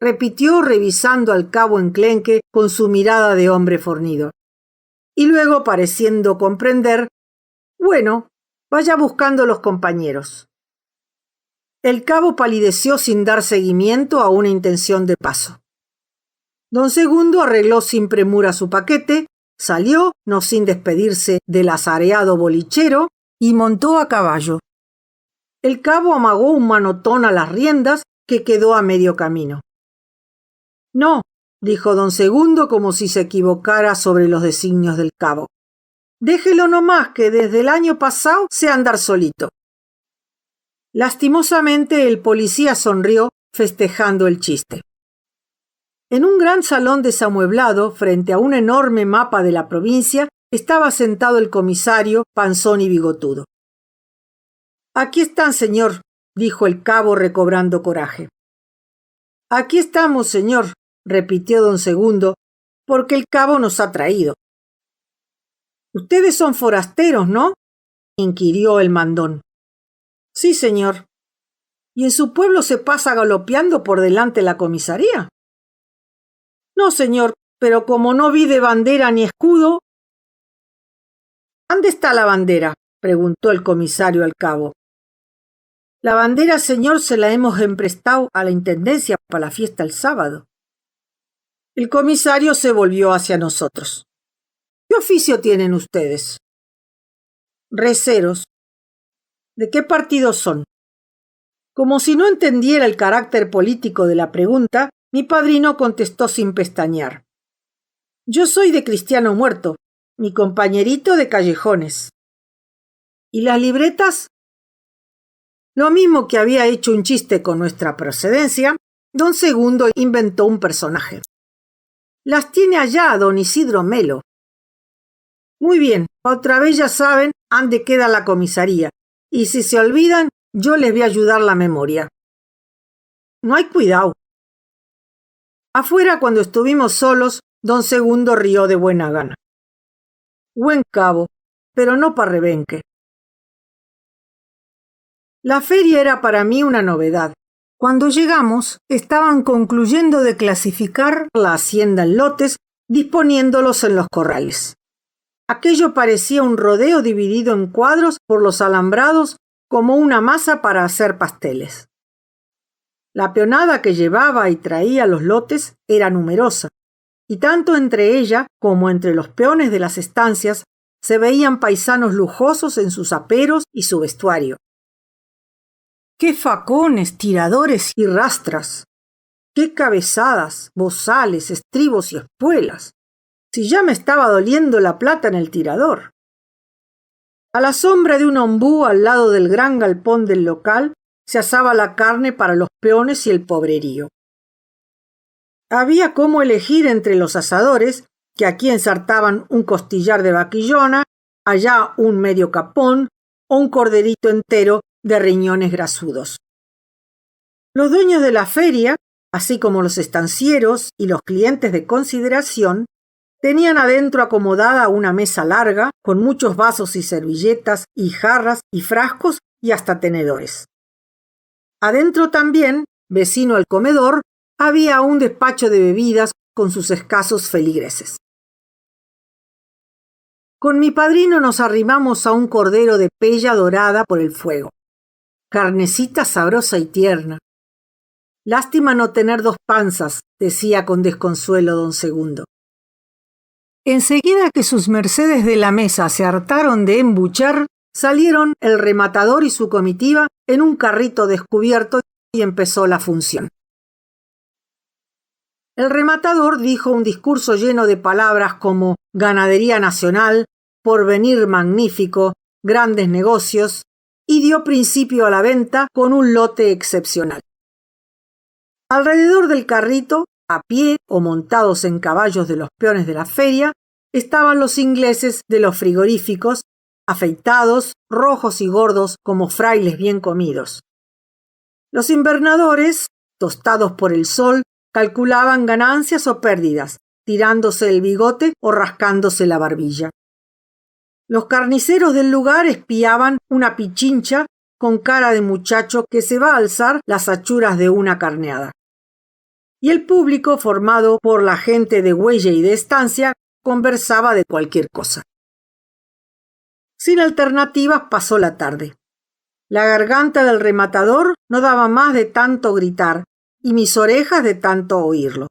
Repitió revisando al cabo enclenque con su mirada de hombre fornido. Y luego, pareciendo comprender, bueno, vaya buscando los compañeros. El cabo palideció sin dar seguimiento a una intención de paso. Don Segundo arregló sin premura su paquete, salió, no sin despedirse del azareado bolichero, y montó a caballo. El cabo amagó un manotón a las riendas que quedó a medio camino. No, dijo don Segundo como si se equivocara sobre los designios del cabo. Déjelo nomás que desde el año pasado sé andar solito. Lastimosamente el policía sonrió festejando el chiste. En un gran salón desamueblado, frente a un enorme mapa de la provincia, estaba sentado el comisario, panzón y bigotudo. Aquí están, señor, dijo el cabo recobrando coraje. Aquí estamos, señor, repitió don Segundo, porque el cabo nos ha traído. Ustedes son forasteros, ¿no? Inquirió el mandón. Sí, señor. ¿Y en su pueblo se pasa galopeando por delante la comisaría? No, señor, pero como no vi de bandera ni escudo. ¿Dónde está la bandera? Preguntó el comisario al cabo. La bandera, señor, se la hemos emprestado a la intendencia para la fiesta el sábado. El comisario se volvió hacia nosotros. ¿Qué oficio tienen ustedes? Receros. ¿De qué partido son? Como si no entendiera el carácter político de la pregunta, mi padrino contestó sin pestañear. Yo soy de Cristiano Muerto, mi compañerito de Callejones. ¿Y las libretas? Lo mismo que había hecho un chiste con nuestra procedencia, don Segundo inventó un personaje. Las tiene allá don Isidro Melo. Muy bien, otra vez ya saben ande queda la comisaría, y si se olvidan, yo les voy a ayudar la memoria. No hay cuidado. Afuera, cuando estuvimos solos, don Segundo rió de buena gana. Buen cabo, pero no pa' rebenque. La feria era para mí una novedad. Cuando llegamos, estaban concluyendo de clasificar la hacienda en lotes, disponiéndolos en los corrales. Aquello parecía un rodeo dividido en cuadros por los alambrados como una masa para hacer pasteles. La peonada que llevaba y traía los lotes era numerosa, y tanto entre ella como entre los peones de las estancias se veían paisanos lujosos en sus aperos y su vestuario. ¡Qué facones, tiradores y rastras! ¡Qué cabezadas, bozales, estribos y espuelas! Si ya me estaba doliendo la plata en el tirador. A la sombra de un ombú al lado del gran galpón del local se asaba la carne para los peones y el pobrerío. Había cómo elegir entre los asadores, que aquí ensartaban un costillar de vaquillona, allá un medio capón o un corderito entero de riñones grasudos. Los dueños de la feria, así como los estancieros y los clientes de consideración, tenían adentro acomodada una mesa larga con muchos vasos y servilletas y jarras y frascos y hasta tenedores. Adentro también, vecino al comedor, había un despacho de bebidas con sus escasos feligreses. Con mi padrino nos arrimamos a un cordero de pella dorada por el fuego. Carnecita sabrosa y tierna. Lástima no tener dos panzas, decía con desconsuelo don Segundo. Enseguida que sus mercedes de la mesa se hartaron de embuchar, salieron el rematador y su comitiva en un carrito descubierto y empezó la función. El rematador dijo un discurso lleno de palabras como ganadería nacional, porvenir magnífico, grandes negocios, y dio principio a la venta con un lote excepcional. Alrededor del carrito, a pie o montados en caballos de los peones de la feria, estaban los ingleses de los frigoríficos, afeitados, rojos y gordos como frailes bien comidos. Los invernadores, tostados por el sol, calculaban ganancias o pérdidas, tirándose el bigote o rascándose la barbilla. Los carniceros del lugar espiaban una pichincha con cara de muchacho que se va a alzar las achuras de una carneada. Y el público, formado por la gente de huella y de estancia, conversaba de cualquier cosa. Sin alternativas pasó la tarde. La garganta del rematador no daba más de tanto gritar y mis orejas de tanto oírlo.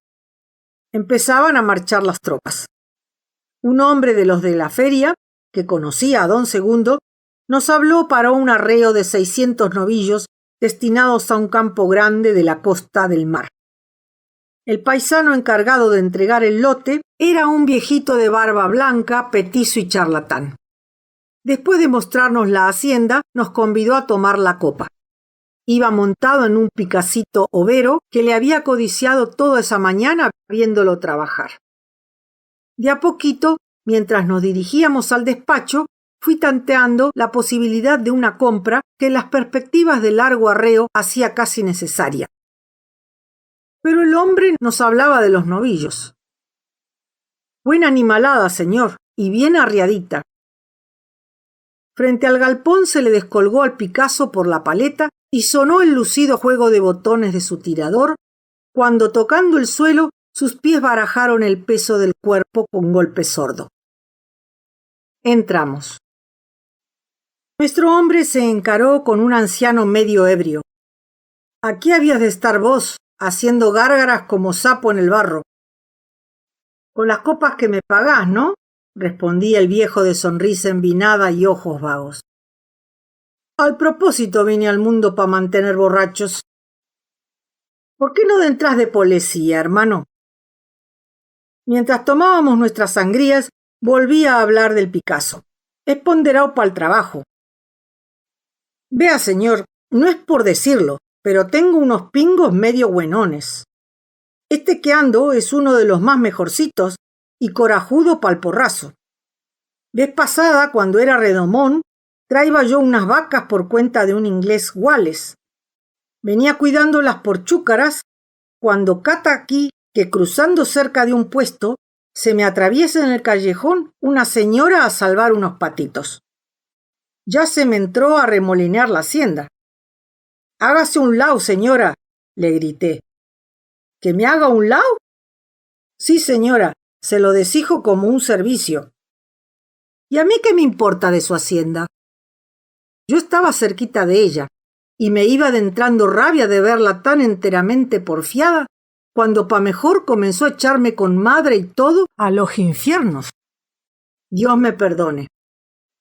Empezaban a marchar las tropas. Un hombre de los de la feria, que conocía a don Segundo, nos habló para un arreo de 600 novillos destinados a un campo grande de la costa del mar. El paisano encargado de entregar el lote era un viejito de barba blanca, petizo y charlatán. Después de mostrarnos la hacienda, nos convidó a tomar la copa. Iba montado en un picacito overo que le había codiciado toda esa mañana viéndolo trabajar. De a poquito, mientras nos dirigíamos al despacho, fui tanteando la posibilidad de una compra que en las perspectivas de largo arreo hacía casi necesaria. Pero el hombre nos hablaba de los novillos. Buena animalada, señor, y bien arriadita. Frente al galpón se le descolgó al Picasso por la paleta y sonó el lucido juego de botones de su tirador, cuando tocando el suelo sus pies barajaron el peso del cuerpo con golpe sordo. Entramos. Nuestro hombre se encaró con un anciano medio ebrio. Aquí habías de estar vos, haciendo gárgaras como sapo en el barro. Con las copas que me pagás, ¿no? Respondía el viejo de sonrisa envinada y ojos vagos. Al propósito vine al mundo para mantener borrachos. ¿Por qué no entras de policía, hermano? Mientras tomábamos nuestras sangrías, volvía a hablar del Picasso. Es ponderado para el trabajo. Vea, señor, no es por decirlo, pero tengo unos pingos medio buenones. Este que ando es uno de los más mejorcitos y corajudo pa'l porrazo. Vez pasada, cuando era redomón, traía yo unas vacas por cuenta de un inglés Wallace. Venía cuidándolas por chúcaras, cuando cata aquí que cruzando cerca de un puesto, se me atraviesa en el callejón una señora a salvar unos patitos. Ya se me entró a remolinear la hacienda. Hágase un lao, señora, le grité. ¿Que me haga un lao? Sí, señora, se lo desijo como un servicio. ¿Y a mí qué me importa de su hacienda? Yo estaba cerquita de ella, y me iba adentrando rabia de verla tan enteramente porfiada, cuando pa' mejor comenzó a echarme con madre y todo a los infiernos. Dios me perdone,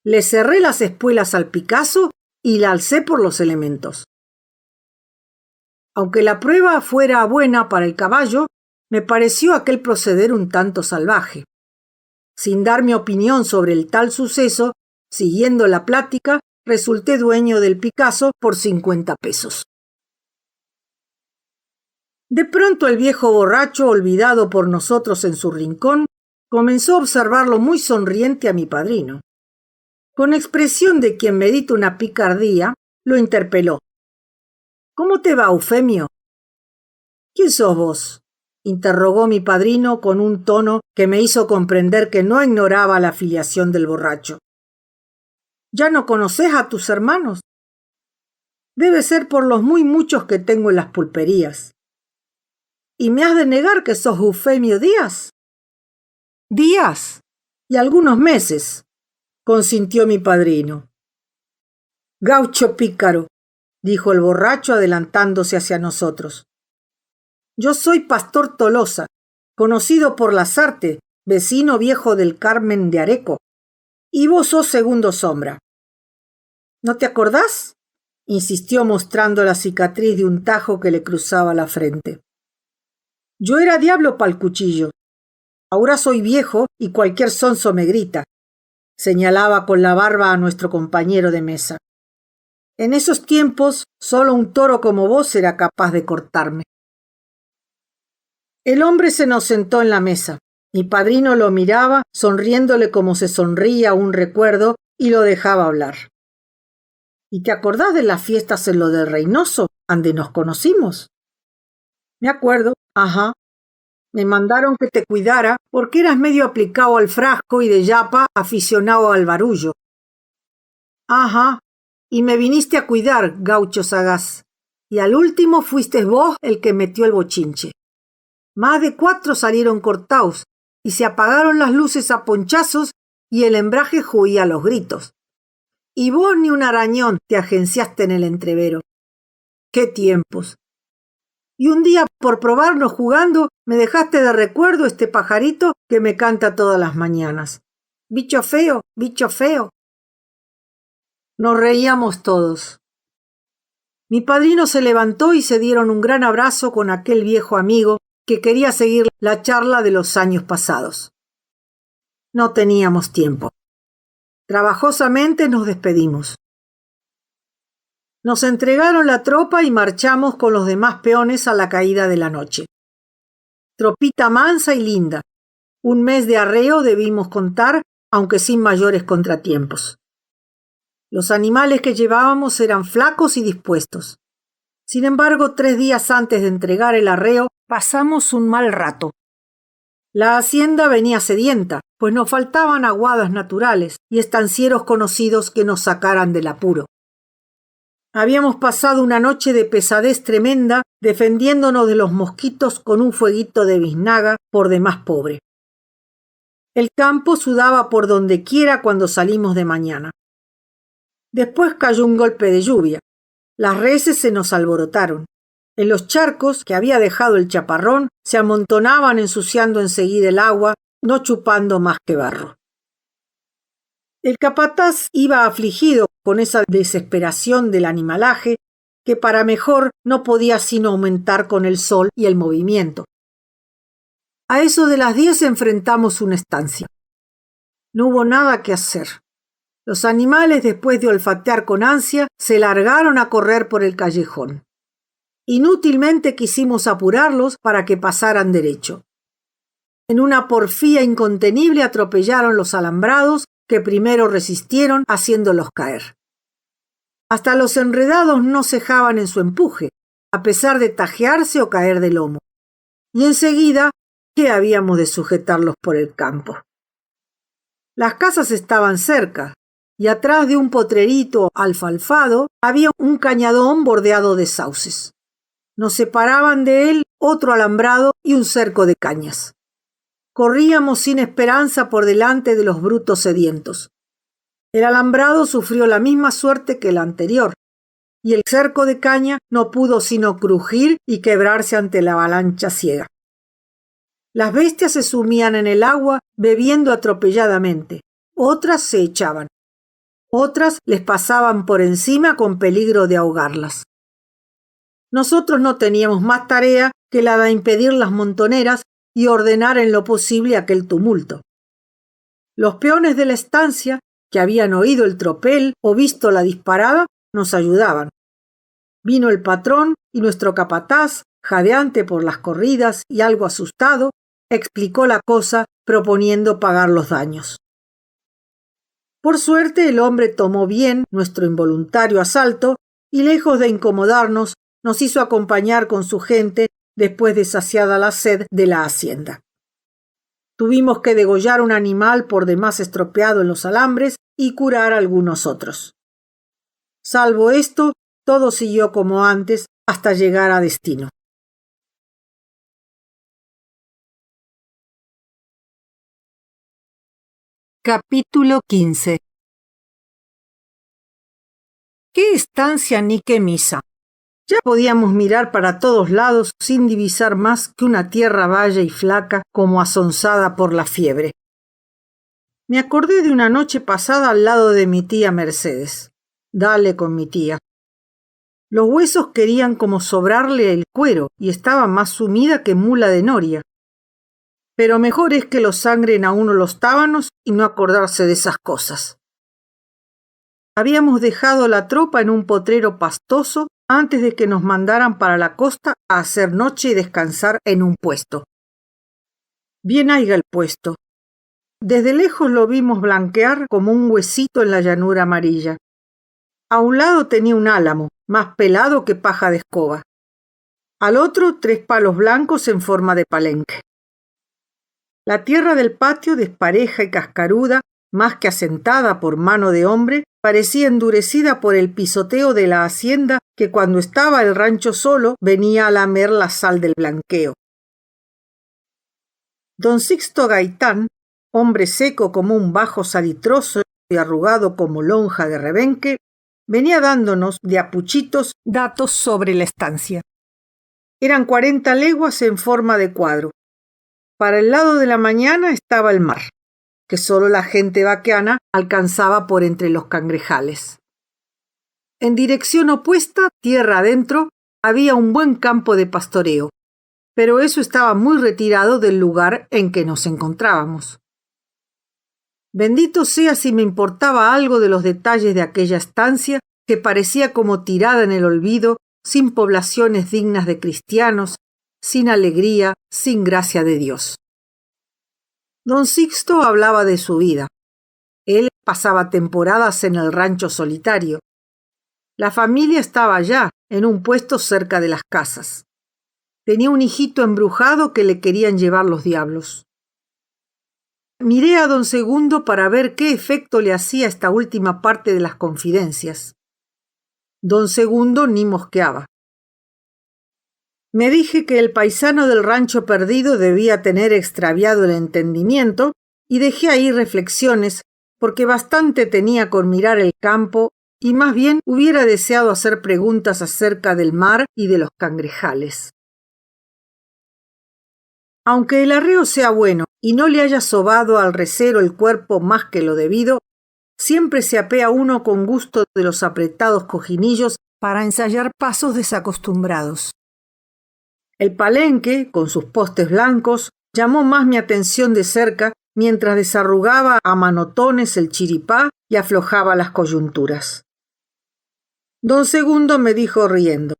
Le cerré las espuelas al Picasso y la alcé por los elementos. Aunque la prueba fuera buena para el caballo, me pareció aquel proceder un tanto salvaje. Sin dar mi opinión sobre el tal suceso, siguiendo la plática, resulté dueño del Picasso por 50 pesos. De pronto el viejo borracho, olvidado por nosotros en su rincón, comenzó a observarlo muy sonriente a mi padrino. Con expresión de quien medita una picardía, lo interpeló. ¿Cómo te va, Eufemio? ¿Quién sos vos? Interrogó mi padrino con un tono que me hizo comprender que no ignoraba la filiación del borracho. ¿Ya no conoces a tus hermanos? Debe ser por los muy muchos que tengo en las pulperías. ¿Y me has de negar que sos Eufemio Díaz? Días, y algunos meses, consintió mi padrino. Gaucho pícaro, dijo el borracho adelantándose hacia nosotros. Yo soy Pastor Tolosa, conocido por Lasarte, vecino viejo del Carmen de Areco, y vos sos Segundo Sombra. ¿No te acordás? Insistió mostrando la cicatriz de un tajo que le cruzaba la frente. Yo era diablo pa'l cuchillo. Ahora soy viejo y cualquier sonso me grita, señalaba con la barba a nuestro compañero de mesa. En esos tiempos, solo un toro como vos era capaz de cortarme. El hombre se nos sentó en la mesa. Mi padrino lo miraba, sonriéndole como se sonría un recuerdo, y lo dejaba hablar. ¿Y te acordás de las fiestas en lo del Reynoso, ande nos conocimos? Me acuerdo, ajá. Me mandaron que te cuidara porque eras medio aplicado al frasco y de yapa aficionado al barullo. Ajá, y me viniste a cuidar, gaucho sagaz. Y al último fuiste vos el que metió el bochinche. Más de 4 salieron cortados y se apagaron las luces a ponchazos y el hembraje juía a los gritos. Y vos ni un arañón te agenciaste en el entrevero. ¡Qué tiempos! Y un día, por probarnos jugando, me dejaste de recuerdo este pajarito que me canta todas las mañanas. Bicho feo, bicho feo. Nos reíamos todos. Mi padrino se levantó y se dieron un gran abrazo con aquel viejo amigo que quería seguir la charla de los años pasados. No teníamos tiempo. Trabajosamente nos despedimos. Nos entregaron la tropa y marchamos con los demás peones a la caída de la noche. Tropita mansa y linda. Un mes de arreo debimos contar, aunque sin mayores contratiempos. Los animales que llevábamos eran flacos y dispuestos. Sin embargo, 3 días antes de entregar el arreo, pasamos un mal rato. La hacienda venía sedienta, pues nos faltaban aguadas naturales y estancieros conocidos que nos sacaran del apuro. Habíamos pasado una noche de pesadez tremenda defendiéndonos de los mosquitos con un fueguito de biznaga por demás pobre. El campo sudaba por donde quiera cuando salimos de mañana. Después cayó un golpe de lluvia. Las reses se nos alborotaron. En los charcos que había dejado el chaparrón se amontonaban ensuciando enseguida el agua, no chupando más que barro. El capataz iba afligido con esa desesperación del animalaje que para mejor no podía sino aumentar con el sol y el movimiento. A eso de las 10 enfrentamos una estancia. No hubo nada que hacer. Los animales, después de olfatear con ansia, se largaron a correr por el callejón. Inútilmente quisimos apurarlos para que pasaran derecho. En una porfía incontenible atropellaron los alambrados que primero resistieron haciéndolos caer. Hasta los enredados no cejaban en su empuje, a pesar de tajearse o caer de lomo. Y enseguida, ¿qué habíamos de sujetarlos por el campo? Las casas estaban cerca, y atrás de un potrerito alfalfado había un cañadón bordeado de sauces. Nos separaban de él otro alambrado y un cerco de cañas. Corríamos sin esperanza por delante de los brutos sedientos. El alambrado sufrió la misma suerte que el anterior, y el cerco de caña no pudo sino crujir y quebrarse ante la avalancha ciega. Las bestias se sumían en el agua bebiendo atropelladamente, otras se echaban. Otras les pasaban por encima con peligro de ahogarlas. Nosotros no teníamos más tarea que la de impedir las montoneras y ordenar en lo posible aquel tumulto. Los peones de la estancia, que habían oído el tropel o visto la disparada, nos ayudaban. Vino el patrón y nuestro capataz, jadeante por las corridas y algo asustado, explicó la cosa proponiendo pagar los daños. Por suerte el hombre tomó bien nuestro involuntario asalto y, lejos de incomodarnos, nos hizo acompañar con su gente después de saciada la sed de la hacienda. Tuvimos que degollar un animal por demás estropeado en los alambres y curar algunos otros. Salvo esto, todo siguió como antes hasta llegar a destino. Capítulo 15. ¡Qué estancia ni qué misa! Ya podíamos mirar para todos lados sin divisar más que una tierra valla y flaca como asonsada por la fiebre. Me acordé de una noche pasada al lado de mi tía Mercedes. Dale con mi tía. Los huesos querían como sobrarle el cuero y estaba más sumida que mula de noria. Pero mejor es que lo sangren a uno los tábanos y no acordarse de esas cosas. Habíamos dejado la tropa en un potrero pastoso antes de que nos mandaran para la costa a hacer noche y descansar en un puesto. Bien haiga el puesto. Desde lejos lo vimos blanquear como un huesito en la llanura amarilla. A un lado tenía un álamo, más pelado que paja de escoba. Al otro 3 palos blancos en forma de palenque. La tierra del patio, despareja y cascaruda, más que asentada por mano de hombre, parecía endurecida por el pisoteo de la hacienda que cuando estaba el rancho solo venía a lamer la sal del blanqueo. Don Sixto Gaitán, hombre seco como un bajo salitroso y arrugado como lonja de rebenque, venía dándonos de a puchitos datos sobre la estancia. Eran 40 leguas en forma de cuadro. Para el lado de la mañana estaba el mar, que solo la gente vaqueana alcanzaba por entre los cangrejales. En dirección opuesta, tierra adentro, había un buen campo de pastoreo, pero eso estaba muy retirado del lugar en que nos encontrábamos. Bendito sea si me importaba algo de los detalles de aquella estancia que parecía como tirada en el olvido, sin poblaciones dignas de cristianos, sin alegría, sin gracia de Dios. Don Sixto hablaba de su vida. Él pasaba temporadas en el rancho solitario. La familia estaba allá, en un puesto cerca de las casas. Tenía un hijito embrujado que le querían llevar los diablos. Miré a don Segundo para ver qué efecto le hacía esta última parte de las confidencias. Don Segundo ni mosqueaba. Me dije que el paisano del rancho perdido debía tener extraviado el entendimiento y dejé ahí reflexiones porque bastante tenía con mirar el campo y más bien hubiera deseado hacer preguntas acerca del mar y de los cangrejales. Aunque el arreo sea bueno y no le haya sobado al recero el cuerpo más que lo debido, siempre se apea uno con gusto de los apretados cojinillos para ensayar pasos desacostumbrados. El palenque, con sus postes blancos, llamó más mi atención de cerca mientras desarrugaba a manotones el chiripá y aflojaba las coyunturas. Don Segundo me dijo riendo: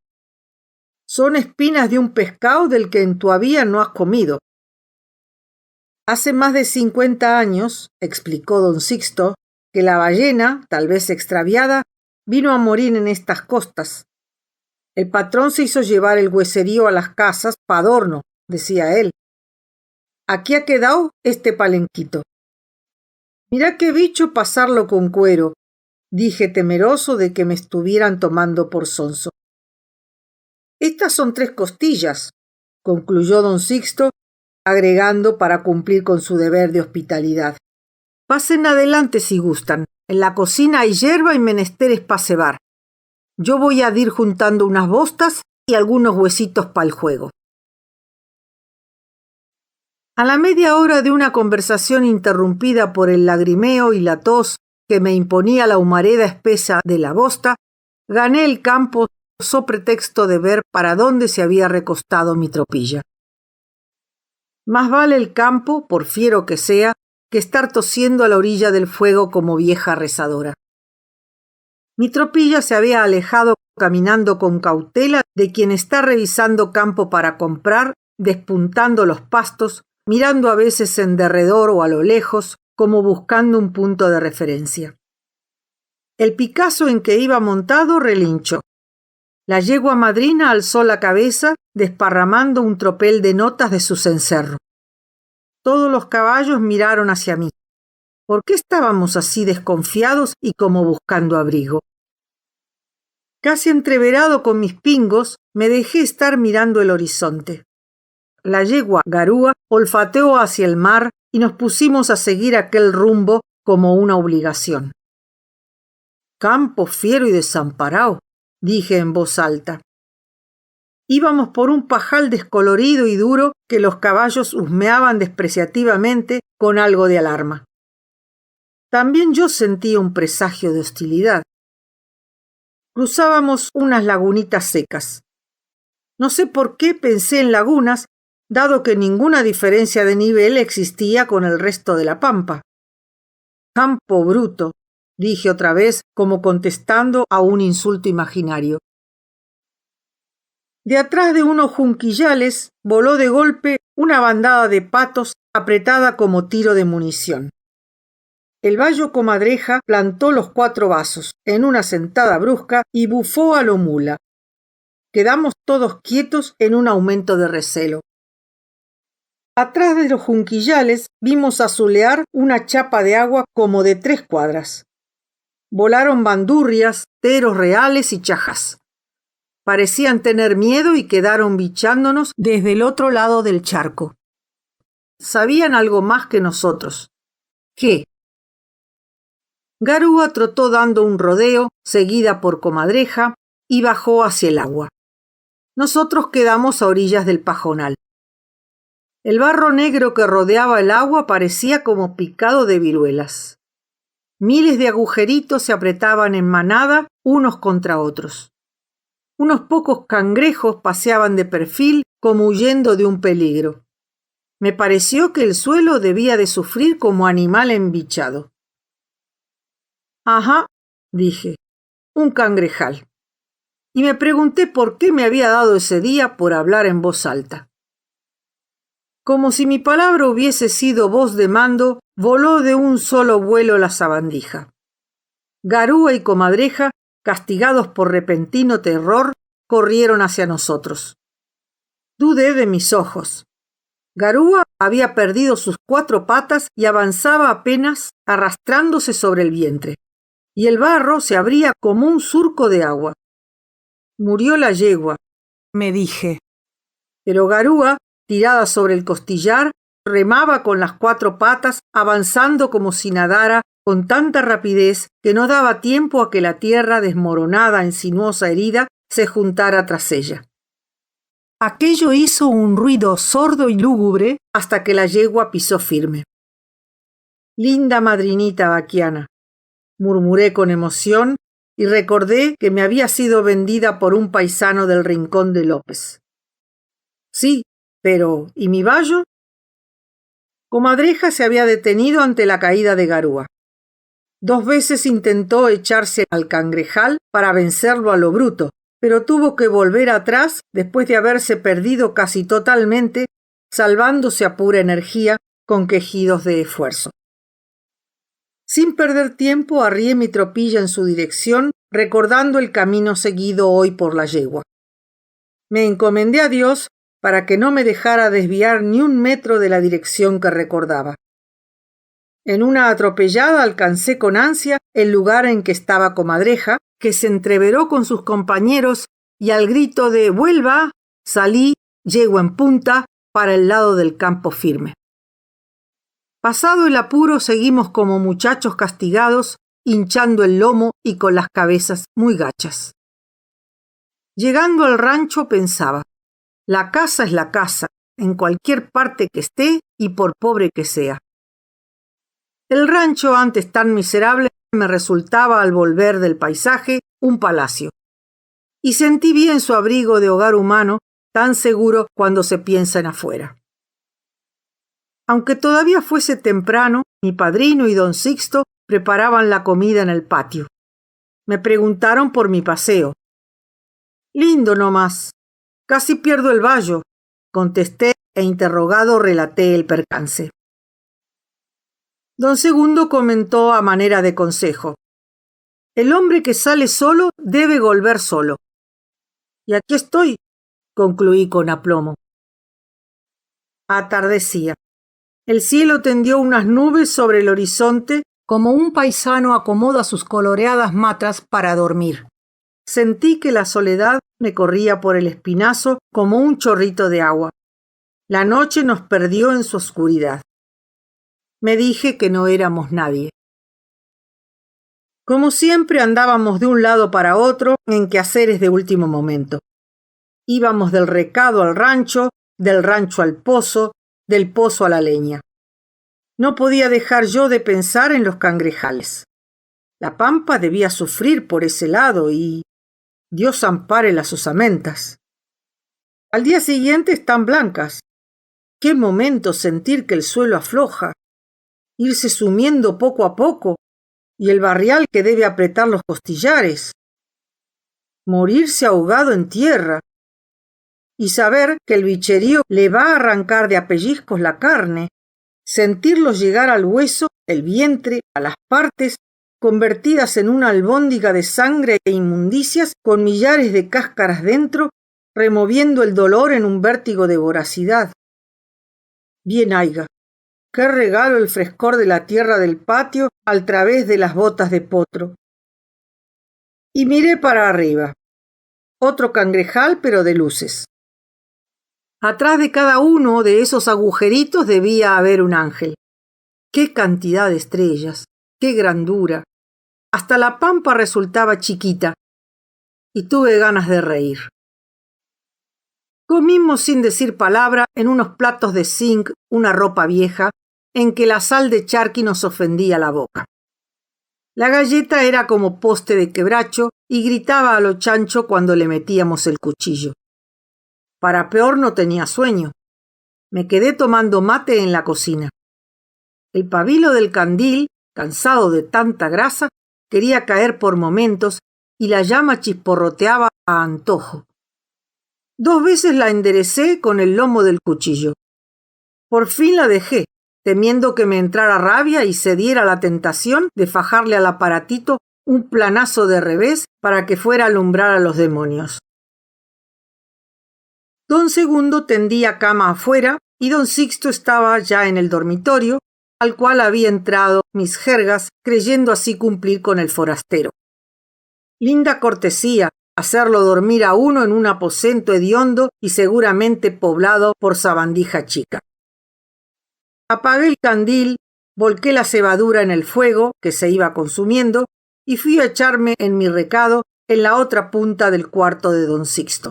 «Son espinas de un pescado del que en tu avía no has comido». Hace más de 50 años, explicó don Sixto, que la ballena, tal vez extraviada, vino a morir en estas costas. El patrón se hizo llevar el hueserío a las casas pa' adorno, decía él. Aquí ha quedado este palenquito. Mirá qué bicho pasarlo con cuero, dije temeroso de que me estuvieran tomando por sonso. Estas son 3 costillas, concluyó don Sixto, agregando para cumplir con su deber de hospitalidad. Pasen adelante si gustan. En la cocina hay hierba y menesteres pa' cebar. Yo voy a ir juntando unas bostas y algunos huesitos para el juego. A la media hora de una conversación interrumpida por el lagrimeo y la tos que me imponía la humareda espesa de la bosta, gané el campo so pretexto de ver para dónde se había recostado mi tropilla. Más vale el campo, por fiero que sea, que estar tosiendo a la orilla del fuego como vieja rezadora. Mi tropilla se había alejado caminando con cautela de quien está revisando campo para comprar, despuntando los pastos, mirando a veces en derredor o a lo lejos, como buscando un punto de referencia. El Picasso en que iba montado relinchó. La yegua madrina alzó la cabeza, desparramando un tropel de notas de su cencerro. Todos los caballos miraron hacia mí. ¿Por qué estábamos así desconfiados y como buscando abrigo? Casi entreverado con mis pingos, me dejé estar mirando el horizonte. La yegua Garúa olfateó hacia el mar y nos pusimos a seguir aquel rumbo como una obligación. «Campo fiero y desamparado», dije en voz alta. Íbamos por un pajal descolorido y duro que los caballos husmeaban despreciativamente con algo de alarma. También yo sentía un presagio de hostilidad. Cruzábamos unas lagunitas secas. No sé por qué pensé en lagunas, dado que ninguna diferencia de nivel existía con el resto de la pampa. «Campo bruto», dije otra vez, como contestando a un insulto imaginario. De atrás de unos junquillales voló de golpe una bandada de patos apretada como tiro de munición. El bayo Comadreja plantó los 4 vasos en una sentada brusca y bufó a lo mula. Quedamos todos quietos en un aumento de recelo. Atrás de los junquillales vimos azulear una chapa de agua como de 3 cuadras. Volaron bandurrias, teros reales y chajas. Parecían tener miedo y quedaron bichándonos desde el otro lado del charco. Sabían algo más que nosotros. ¿Qué? Garúa trotó dando un rodeo, seguida por Comadreja, y bajó hacia el agua. Nosotros quedamos a orillas del pajonal. El barro negro que rodeaba el agua parecía como picado de viruelas. Miles de agujeritos se apretaban en manada unos contra otros. Unos pocos cangrejos paseaban de perfil como huyendo de un peligro. Me pareció que el suelo debía de sufrir como animal embichado. «Ajá», dije, «un cangrejal». Y me pregunté por qué me había dado ese día por hablar en voz alta. Como si mi palabra hubiese sido voz de mando, voló de un solo vuelo la sabandija. Garúa y Comadreja, castigados por repentino terror, corrieron hacia nosotros. Dudé de mis ojos. Garúa había perdido sus 4 patas y avanzaba apenas arrastrándose sobre el vientre, y el barro se abría como un surco de agua. Murió la yegua, me dije. Pero Garúa, tirada sobre el costillar, remaba con las 4 patas, avanzando como si nadara con tanta rapidez que no daba tiempo a que la tierra, desmoronada en sinuosa herida, se juntara tras ella. Aquello hizo un ruido sordo y lúgubre hasta que la yegua pisó firme. «Linda madrinita vaquiana», murmuré con emoción y recordé que me había sido vendida por un paisano del Rincón de López. «Sí, pero ¿y mi bayo?» Comadreja se había detenido ante la caída de Garúa. 2 veces intentó echarse al cangrejal para vencerlo a lo bruto, pero tuvo que volver atrás después de haberse perdido casi totalmente, salvándose a pura energía con quejidos de esfuerzo. Sin perder tiempo arrié mi tropilla en su dirección, recordando el camino seguido hoy por la yegua. Me encomendé a Dios para que no me dejara desviar ni un metro de la dirección que recordaba. En una atropellada alcancé con ansia el lugar en que estaba Comadreja, que se entreveró con sus compañeros y al grito de «¡Vuelva!» salí, yegua en punta, para el lado del campo firme. Pasado el apuro seguimos como muchachos castigados, hinchando el lomo y con las cabezas muy gachas. Llegando al rancho pensaba, la casa es la casa, en cualquier parte que esté y por pobre que sea. El rancho, antes tan miserable, me resultaba al volver del paisaje un palacio. Y sentí bien su abrigo de hogar humano, tan seguro cuando se piensa en afuera. Aunque todavía fuese temprano, mi padrino y don Sixto preparaban la comida en el patio. Me preguntaron por mi paseo. Lindo nomás. Casi pierdo el vallo, contesté e interrogado relaté el percance. Don Segundo comentó a manera de consejo. El hombre que sale solo debe volver solo. Y aquí estoy, concluí con aplomo. Atardecía. El cielo tendió unas nubes sobre el horizonte como un paisano acomoda sus coloreadas matras para dormir. Sentí que la soledad me corría por el espinazo como un chorrito de agua. La noche nos perdió en su oscuridad. Me dije que no éramos nadie. Como siempre andábamos de un lado para otro en quehaceres de último momento. Íbamos del recado al rancho, del rancho al pozo, del pozo a la leña. No podía dejar yo de pensar en los cangrejales. La pampa debía sufrir por ese lado y Dios ampare las osamentas. Al día siguiente están blancas. Qué momento sentir que el suelo afloja, irse sumiendo poco a poco, y el barrial que debe apretar los costillares. Morirse ahogado en tierra, y saber que el bicherío le va a arrancar de a pellizcos la carne, sentirlos llegar al hueso, el vientre, a las partes, convertidas en una albóndiga de sangre e inmundicias con millares de cáscaras dentro, removiendo el dolor en un vértigo de voracidad. Bien haiga. Qué regalo el frescor de la tierra del patio al través de las botas de potro. Y miré para arriba. Otro cangrejal, pero de luces. Atrás de cada uno de esos agujeritos debía haber un ángel. ¡Qué cantidad de estrellas! ¡Qué grandura! Hasta la pampa resultaba chiquita. Y tuve ganas de reír. Comimos sin decir palabra en unos platos de zinc una ropa vieja en que la sal de charqui nos ofendía la boca. La galleta era como poste de quebracho y gritaba a lo chancho cuando le metíamos el cuchillo. Para peor no tenía sueño. Me quedé tomando mate en la cocina. El pabilo del candil, cansado de tanta grasa, quería caer por momentos y la llama chisporroteaba a antojo. 2 veces la enderecé con el lomo del cuchillo. Por fin la dejé, temiendo que me entrara rabia y cediera a la tentación de fajarle al aparatito un planazo de revés para que fuera a alumbrar a los demonios. Don Segundo tendía cama afuera y don Sixto estaba ya en el dormitorio, al cual había entrado mis jergas, creyendo así cumplir con el forastero. Linda cortesía, hacerlo dormir a uno en un aposento hediondo y seguramente poblado por sabandija chica. Apagué el candil, volqué la cebadura en el fuego que se iba consumiendo y fui a echarme en mi recado en la otra punta del cuarto de don Sixto.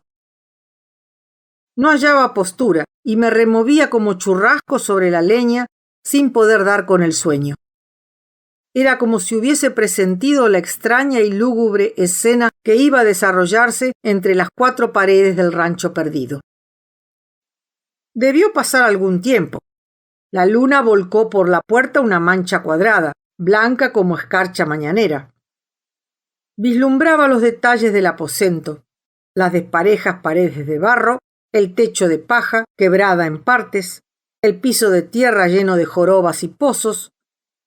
No hallaba postura y me removía como churrasco sobre la leña sin poder dar con el sueño. Era como si hubiese presentido la extraña y lúgubre escena que iba a desarrollarse entre las 4 paredes del rancho perdido. Debió pasar algún tiempo. La luna volcó por la puerta una mancha cuadrada, blanca como escarcha mañanera. Vislumbraba los detalles del aposento, las desparejas paredes de barro, el techo de paja quebrada en partes, el piso de tierra lleno de jorobas y pozos,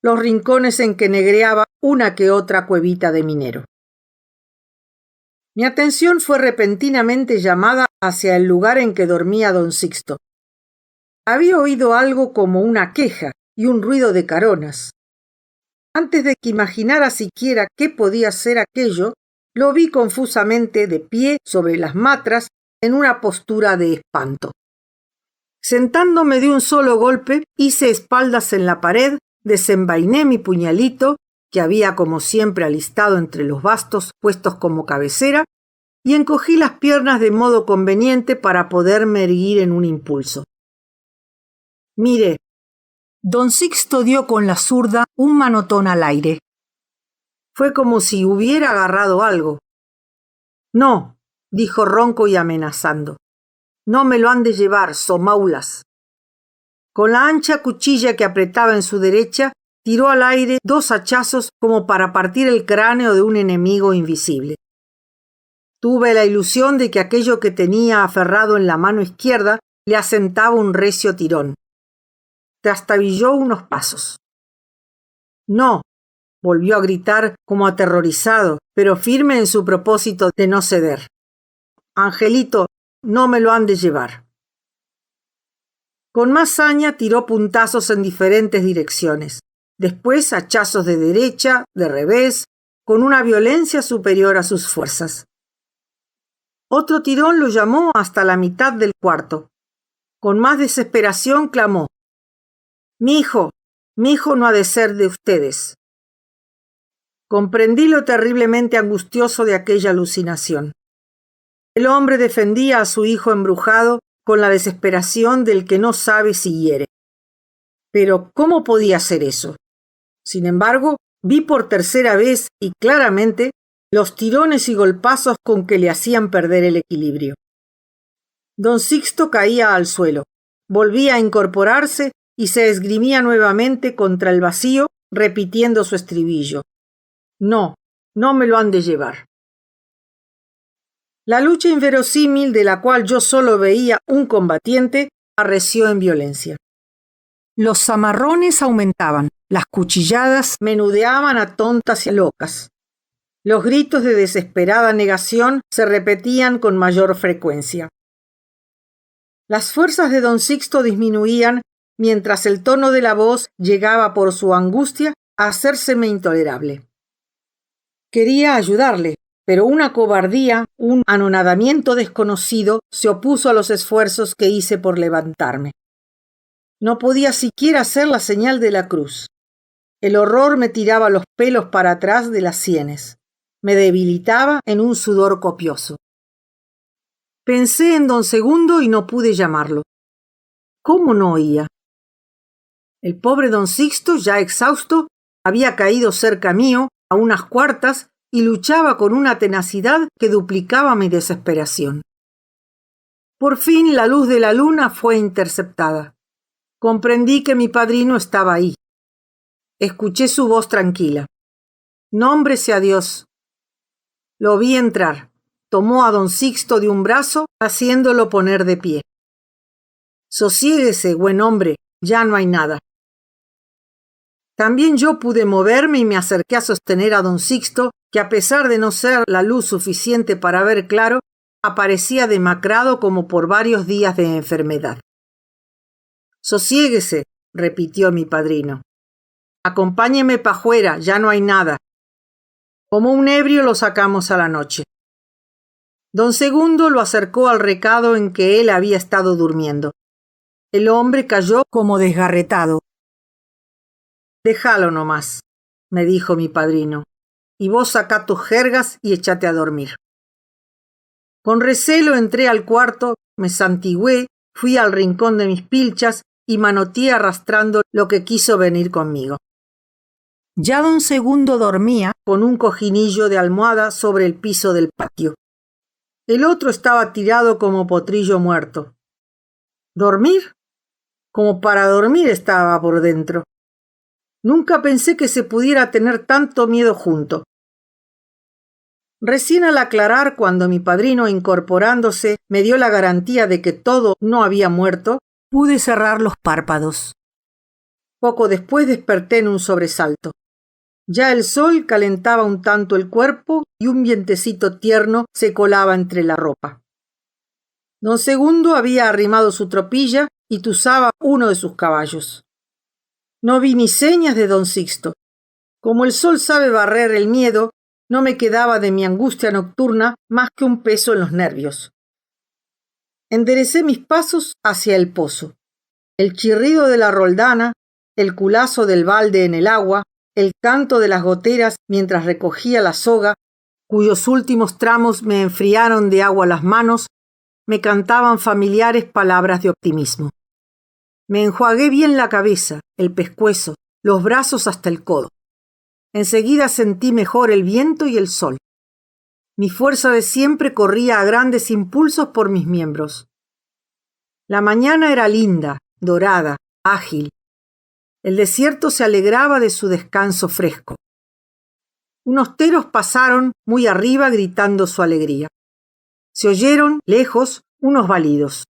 los rincones en que negreaba una que otra cuevita de minero. Mi atención fue repentinamente llamada hacia el lugar en que dormía don Sixto. Había oído algo como una queja y un ruido de caronas. Antes de que imaginara siquiera qué podía ser aquello, lo vi confusamente de pie sobre las matras en una postura de espanto. Sentándome de un solo golpe, hice espaldas en la pared, desenvainé mi puñalito, que había como siempre alistado entre los bastos puestos como cabecera, y encogí las piernas de modo conveniente para poderme erguir en un impulso. Mire, don Sixto dio con la zurda un manotón al aire. Fue como si hubiera agarrado algo. No, dijo ronco y amenazando. No me lo han de llevar, somaulas. Con la ancha cuchilla que apretaba en su derecha, tiró al aire 2 hachazos como para partir el cráneo de un enemigo invisible. Tuve la ilusión de que aquello que tenía aferrado en la mano izquierda le asentaba un recio tirón. Trastabilló unos pasos. No, volvió a gritar como aterrorizado, pero firme en su propósito de no ceder. Angelito, no me lo han de llevar. Con más saña tiró puntazos en diferentes direcciones, después hachazos de derecha, de revés, con una violencia superior a sus fuerzas. Otro tirón lo llamó hasta la mitad del cuarto. Con más desesperación clamó: mi hijo no ha de ser de ustedes. Comprendí lo terriblemente angustioso de aquella alucinación. El hombre defendía a su hijo embrujado con la desesperación del que no sabe si hiere. Pero ¿cómo podía ser eso? Sin embargo, vi por tercera vez y claramente los tirones y golpazos con que le hacían perder el equilibrio. Don Sixto caía al suelo, volvía a incorporarse y se esgrimía nuevamente contra el vacío, repitiendo su estribillo. No, no me lo han de llevar. La lucha inverosímil, de la cual yo solo veía un combatiente, arreció en violencia. Los zamarrones aumentaban, las cuchilladas menudeaban a tontas y locas. Los gritos de desesperada negación se repetían con mayor frecuencia. Las fuerzas de don Sixto disminuían mientras el tono de la voz llegaba por su angustia a hacérseme intolerable. Quería ayudarle, pero una cobardía, un anonadamiento desconocido se opuso a los esfuerzos que hice por levantarme. No podía siquiera hacer la señal de la cruz. El horror me tiraba los pelos para atrás de las sienes. Me debilitaba en un sudor copioso. Pensé en don Segundo y no pude llamarlo. ¿Cómo no oía? El pobre don Sixto, ya exhausto, había caído cerca mío, a unas cuartas, y luchaba con una tenacidad que duplicaba mi desesperación. Por fin la luz de la luna fue interceptada. Comprendí que mi padrino estaba ahí. Escuché su voz tranquila. Nombre sea Dios. Lo vi entrar. Tomó a don Sixto de un brazo, haciéndolo poner de pie. Sosiéguese, buen hombre, ya no hay nada. También yo pude moverme y me acerqué a sostener a don Sixto, que a pesar de no ser la luz suficiente para ver claro, aparecía demacrado como por varios días de enfermedad. Sosiéguese, repitió mi padrino. Acompáñeme pajuera, ya no hay nada. Como un ebrio lo sacamos a la noche. Don Segundo lo acercó al recado en que él había estado durmiendo. El hombre cayó como desgarretado. Déjalo nomás, me dijo mi padrino, y vos sacá tus jergas y échate a dormir. Con recelo entré al cuarto, me santigué, fui al rincón de mis pilchas y manoteé arrastrando lo que quiso venir conmigo. Ya don Segundo dormía con un cojinillo de almohada sobre el piso del patio. El otro estaba tirado como potrillo muerto. ¿Dormir? Como para dormir estaba por dentro. Nunca pensé que se pudiera tener tanto miedo junto. Recién al aclarar, cuando mi padrino, incorporándose, me dio la garantía de que todo no había muerto, pude cerrar los párpados. Poco después desperté en un sobresalto. Ya el sol calentaba un tanto el cuerpo y un vientecito tierno se colaba entre la ropa. Don Segundo había arrimado su tropilla y tuzaba uno de sus caballos. No vi ni señas de don Sixto. Como el sol sabe barrer el miedo, no me quedaba de mi angustia nocturna más que un peso en los nervios. Enderecé mis pasos hacia el pozo. El chirrido de la roldana, el culazo del balde en el agua, el canto de las goteras mientras recogía la soga, cuyos últimos tramos me enfriaron de agua las manos, me cantaban familiares palabras de optimismo. Me enjuagué bien la cabeza, el pescuezo, los brazos hasta el codo. enseguida sentí mejor el viento y el sol. Mi fuerza de siempre corría a grandes impulsos por mis miembros. La mañana era linda, dorada, ágil. El desierto se alegraba de su descanso fresco. Unos teros pasaron muy arriba gritando su alegría. Se oyeron, lejos, unos balidos.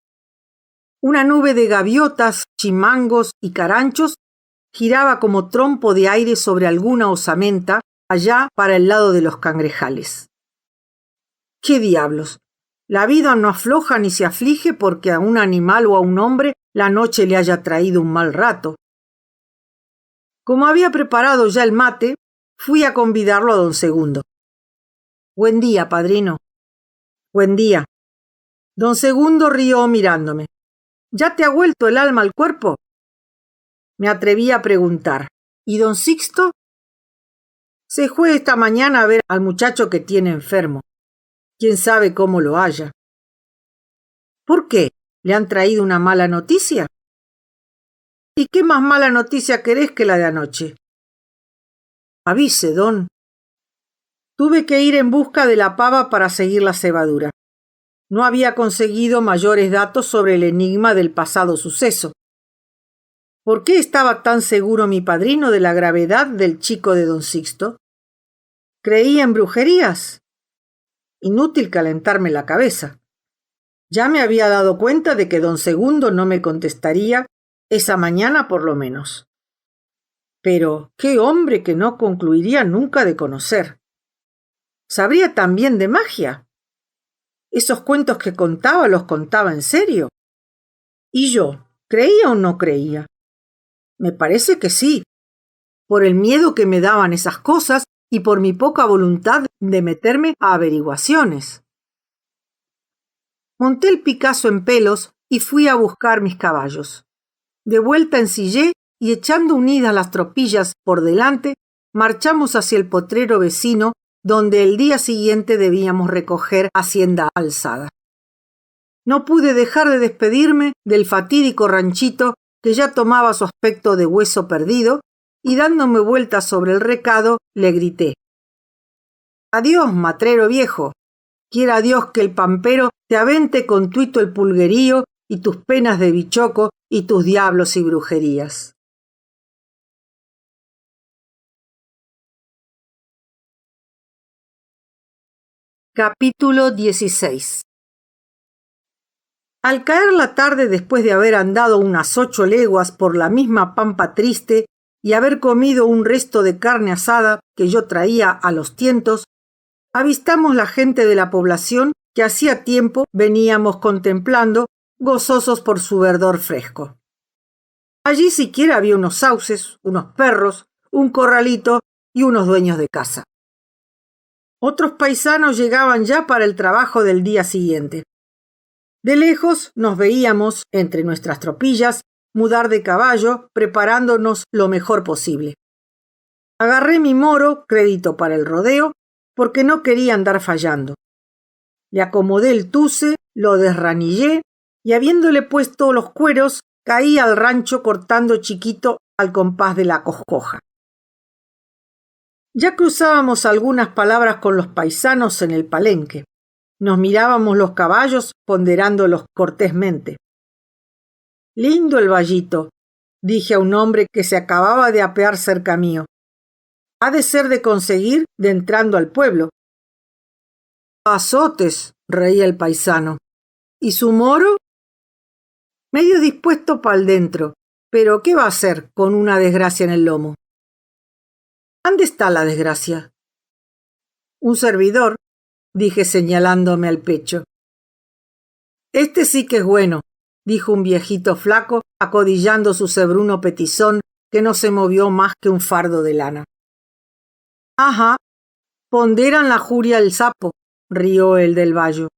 Una nube de gaviotas, chimangos y caranchos giraba como trompo de aire sobre alguna osamenta allá para el lado de los cangrejales. ¡Qué diablos! La vida no afloja ni se aflige porque a un animal o a un hombre la noche le haya traído un mal rato. Como había preparado ya el mate, fui a convidarlo a don Segundo. Buen día, padrino. Buen día. Don Segundo rió mirándome. ¿Ya te ha vuelto el alma al cuerpo? Me atreví a preguntar. ¿Y don Sixto? Se fue esta mañana a ver al muchacho que tiene enfermo. ¿Quién sabe cómo lo haya? ¿Por qué? ¿Le han traído una mala noticia? ¿Y qué más mala noticia querés que la de anoche? Avise, don. Tuve que ir en busca de la pava para seguir la cebadura. No había conseguido mayores datos sobre el enigma del pasado suceso. ¿Por qué estaba tan seguro mi padrino de la gravedad del chico de don Sixto? ¿Creía en brujerías? Inútil calentarme la cabeza. Ya me había dado cuenta de que don Segundo no me contestaría esa mañana por lo menos. Pero qué hombre que no concluiría nunca de conocer. ¿Sabría también de magia? ¿Esos cuentos que contaba los contaba en serio? ¿Y yo, creía o no creía? Me parece que sí, por el miedo que me daban esas cosas y por mi poca voluntad de meterme a averiguaciones. Monté el Picasso en pelos y fui a buscar mis caballos. De vuelta ensillé y echando unidas las tropillas por delante, marchamos hacia el potrero vecino donde el día siguiente debíamos recoger hacienda alzada. No pude dejar de despedirme del fatídico ranchito que ya tomaba su aspecto de hueso perdido, y dándome vueltas sobre el recado, le grité. Adiós, matrero viejo. Quiera Dios que el pampero te avente con tuito el pulguerío y tus penas de bichoco y tus diablos y brujerías. Capítulo 16. Al caer la tarde, después de haber andado unas 8 leguas por la misma pampa triste y haber comido un resto de carne asada que yo traía a los tientos, avistamos la gente de la población que hacía tiempo veníamos contemplando, gozosos por su verdor fresco. Allí siquiera había unos sauces, unos perros, un corralito y unos dueños de casa. Otros paisanos llegaban ya para el trabajo del día siguiente. De lejos nos veíamos, entre nuestras tropillas, mudar de caballo, preparándonos lo mejor posible. Agarré mi moro, crédito para el rodeo, porque no quería andar fallando. Le acomodé el tuce, lo desranillé y habiéndole puesto los cueros, caí al rancho cortando chiquito al compás de la coscoja. Ya cruzábamos algunas palabras con los paisanos en el palenque. Nos mirábamos los caballos ponderándolos cortésmente. Lindo el vallito, dije a un hombre que se acababa de apear cerca mío. Ha de ser de conseguir de entrando al pueblo. Azotes, reía el paisano. ¿Y su moro? Medio dispuesto pa'l dentro, pero ¿qué va a hacer con una desgracia en el lomo? ¿Dónde está la desgracia? Un servidor, dije señalándome al pecho. Este sí que es bueno, dijo un viejito flaco, acodillando su cebruno petizón que no se movió más que un fardo de lana. Ajá, ponderan la juria el sapo, rió el del vallo.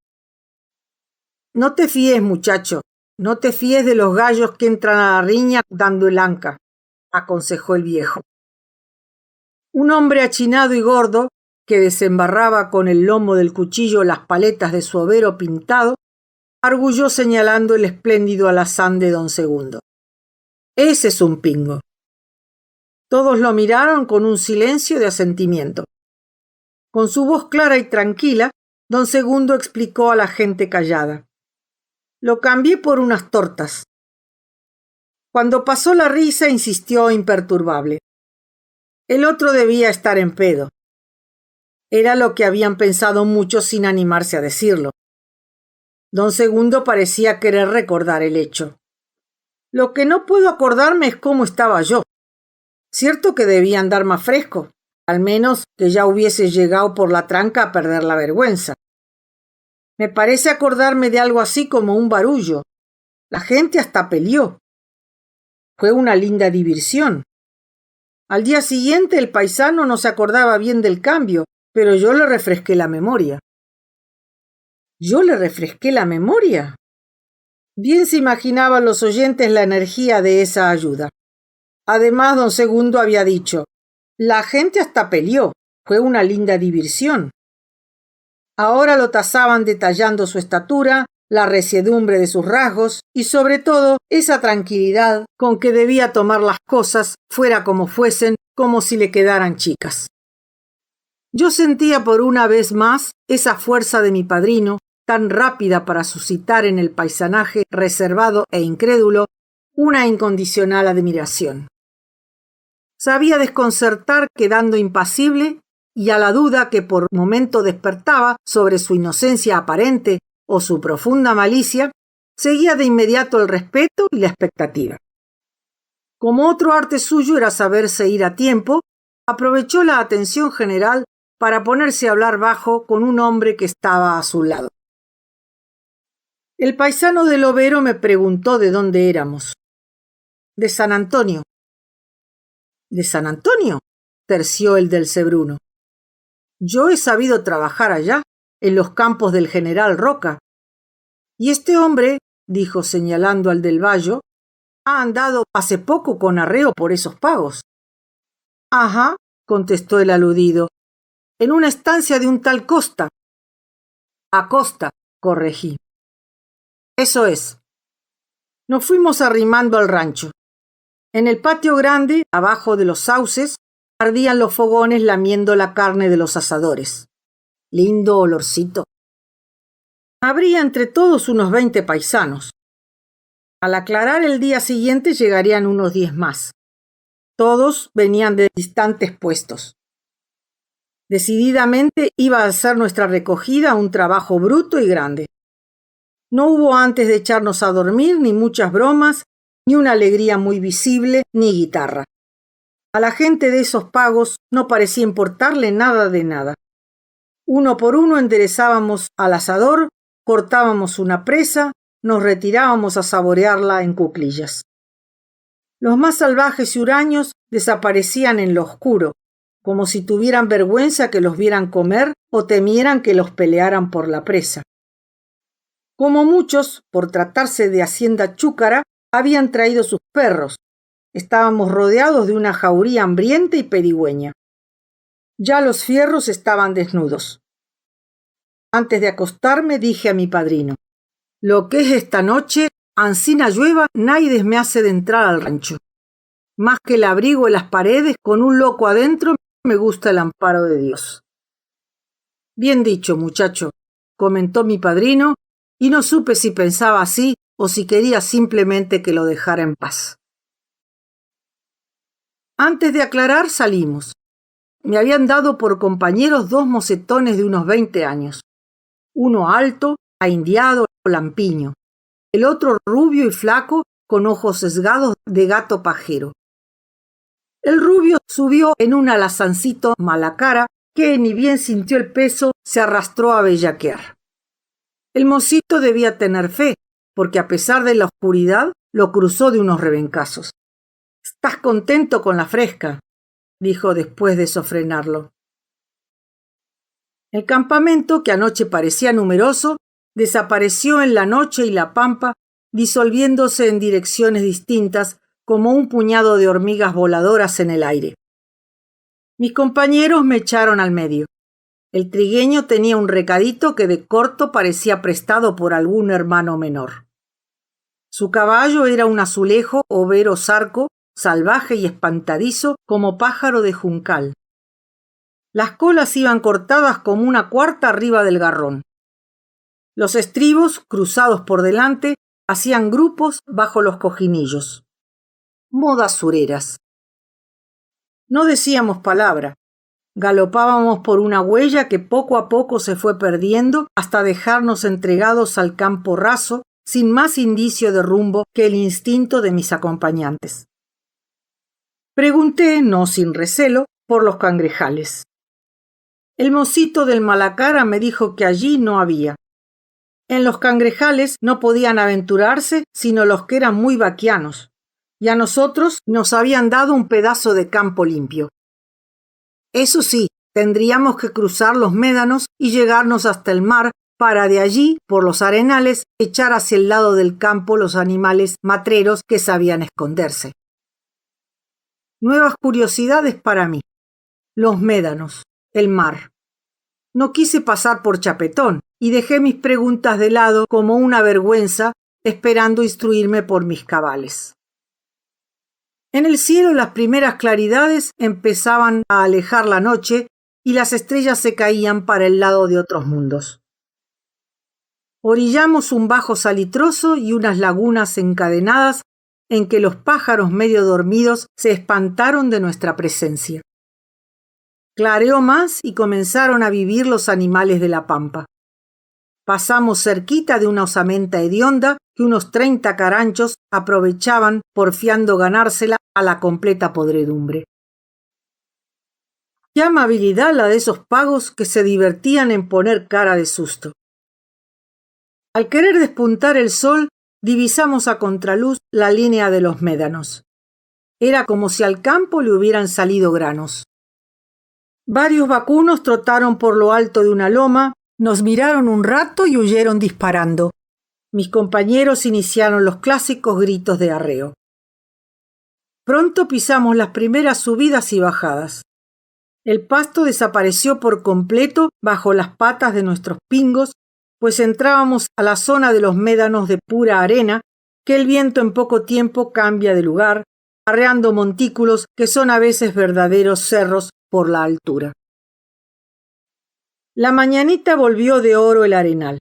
No te fíes, muchacho, no te fíes de los gallos que entran a la riña dando el anca, aconsejó el viejo. Un hombre achinado y gordo, que desembarraba con el lomo del cuchillo las paletas de su overo pintado, arguyó señalando el espléndido alazán de don Segundo. Ese es un pingo. Todos lo miraron con un silencio de asentimiento. Con su voz clara y tranquila, don Segundo explicó a la gente callada. Lo cambié por unas tortas. Cuando pasó la risa, insistió imperturbable. El otro debía estar en pedo. Era lo que habían pensado muchos sin animarse a decirlo. Don Segundo parecía querer recordar el hecho. Lo que no puedo acordarme es cómo estaba yo. Cierto que debía andar más fresco, al menos que ya hubiese llegado por la tranca a perder la vergüenza. Me parece acordarme de algo así como un barullo. La gente hasta peleó. Fue una linda diversión. Al día siguiente el paisano no se acordaba bien del cambio, pero yo le refresqué la memoria. ¿Yo le refresqué la memoria? Bien se imaginaban los oyentes la energía de esa ayuda. Además, don Segundo había dicho, la gente hasta peleó, fue una linda diversión. Ahora lo tasaban detallando su estatura, la resiedumbre de sus rasgos y sobre todo esa tranquilidad con que debía tomar las cosas, fuera como fuesen, como si le quedaran chicas. Yo sentía por una vez más esa fuerza de mi padrino, tan rápida para suscitar en el paisanaje reservado e incrédulo una incondicional admiración. Sabía desconcertar quedando impasible y a la duda que por momento despertaba sobre su inocencia aparente o su profunda malicia, seguía de inmediato el respeto y la expectativa. Como otro arte suyo era saberse ir a tiempo, aprovechó la atención general para ponerse a hablar bajo con un hombre que estaba a su lado. El paisano del overo me preguntó de dónde éramos. De San Antonio. ¿De San Antonio? Terció el del Cebruno. Yo he sabido trabajar allá, en los campos del general Roca. Y este hombre, dijo señalando al del Bayo, ha andado hace poco con arreo por esos pagos. Ajá, contestó el aludido, en una estancia de un tal Costa. Acosta, corregí. Eso es. Nos fuimos arrimando al rancho. En el patio grande, abajo de los sauces, ardían los fogones lamiendo la carne de los asadores. Lindo olorcito. Habría entre todos unos 20 paisanos. Al aclarar el día siguiente llegarían unos 10 más. Todos venían de distantes puestos. Decididamente iba a ser nuestra recogida un trabajo bruto y grande. No hubo antes de echarnos a dormir ni muchas bromas, ni una alegría muy visible, ni guitarra. A la gente de esos pagos no parecía importarle nada de nada. Uno por uno enderezábamos al asador, cortábamos una presa, nos retirábamos a saborearla en cuclillas. Los más salvajes y huraños desaparecían en lo oscuro, como si tuvieran vergüenza que los vieran comer o temieran que los pelearan por la presa. Como muchos, por tratarse de hacienda chúcara, habían traído sus perros. Estábamos rodeados de una jauría hambrienta y pedigüeña. Ya los fierros estaban desnudos. Antes de acostarme dije a mi padrino, lo que es esta noche, ansina llueva, naides me hace de entrar al rancho. Más que el abrigo en las paredes, con un loco adentro, me gusta el amparo de Dios. Bien dicho, muchacho, comentó mi padrino, y no supe si pensaba así o si quería simplemente que lo dejara en paz. Antes de aclarar salimos. Me habían dado por compañeros 2 mocetones de unos 20 años. Uno alto, ahindiado, lampiño. El otro rubio y flaco, con ojos sesgados de gato pajero. El rubio subió en un alazancito mala cara que ni bien sintió el peso, se arrastró a bellaquear. El mocito debía tener fe, porque a pesar de la oscuridad, lo cruzó de unos rebencazos. «¿Estás contento con la fresca?», dijo después de sofrenarlo. El campamento, que anoche parecía numeroso, desapareció en la noche y la pampa, disolviéndose en direcciones distintas como un puñado de hormigas voladoras en el aire. Mis compañeros me echaron al medio. El trigueño tenía un recadito que de corto parecía prestado por algún hermano menor. Su caballo era un azulejo overo zarco salvaje y espantadizo como pájaro de juncal. Las colas iban cortadas como una cuarta arriba del garrón. Los estribos, cruzados por delante, hacían grupos bajo los cojinillos. Modas sureras. No decíamos palabra. Galopábamos por una huella que poco a poco se fue perdiendo hasta dejarnos entregados al campo raso, sin más indicio de rumbo que el instinto de mis acompañantes. Pregunté, no sin recelo, por los cangrejales. El mocito del Malacara me dijo que allí no había. En los cangrejales no podían aventurarse sino los que eran muy vaquianos, y a nosotros nos habían dado un pedazo de campo limpio. Eso sí, tendríamos que cruzar los médanos y llegarnos hasta el mar para de allí, por los arenales, echar hacia el lado del campo los animales matreros que sabían esconderse. Nuevas curiosidades para mí. Los médanos, el mar. No quise pasar por chapetón y dejé mis preguntas de lado como una vergüenza, esperando instruirme por mis cabales. En el cielo las primeras claridades empezaban a alejar la noche y las estrellas se caían para el lado de otros mundos. Orillamos un bajo salitroso y unas lagunas encadenadas en que los pájaros medio dormidos se espantaron de nuestra presencia. Clareó más y comenzaron a vivir los animales de la pampa. Pasamos cerquita de una osamenta hedionda que unos 30 caranchos aprovechaban porfiando ganársela a la completa podredumbre. Qué amabilidad la de esos pagos que se divertían en poner cara de susto. Al querer despuntar el sol, divisamos a contraluz la línea de los médanos. Era como si al campo le hubieran salido granos. Varios vacunos trotaron por lo alto de una loma, nos miraron un rato y huyeron disparando. Mis compañeros iniciaron los clásicos gritos de arreo. Pronto pisamos las primeras subidas y bajadas. El pasto desapareció por completo bajo las patas de nuestros pingos, pues entrábamos a la zona de los médanos de pura arena, que el viento en poco tiempo cambia de lugar, arreando montículos que son a veces verdaderos cerros por la altura. La mañanita volvió de oro el arenal.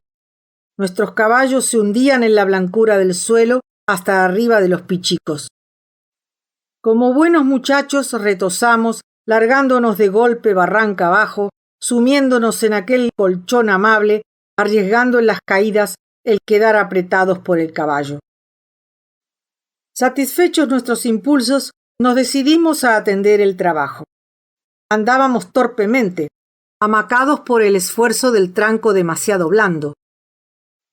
Nuestros caballos se hundían en la blancura del suelo hasta arriba de los pichicos. Como buenos muchachos retozamos, largándonos de golpe barranca abajo, sumiéndonos en aquel colchón amable, arriesgando en las caídas el quedar apretados por el caballo. Satisfechos nuestros impulsos, nos decidimos a atender el trabajo. Andábamos torpemente, amacados por el esfuerzo del tranco demasiado blando.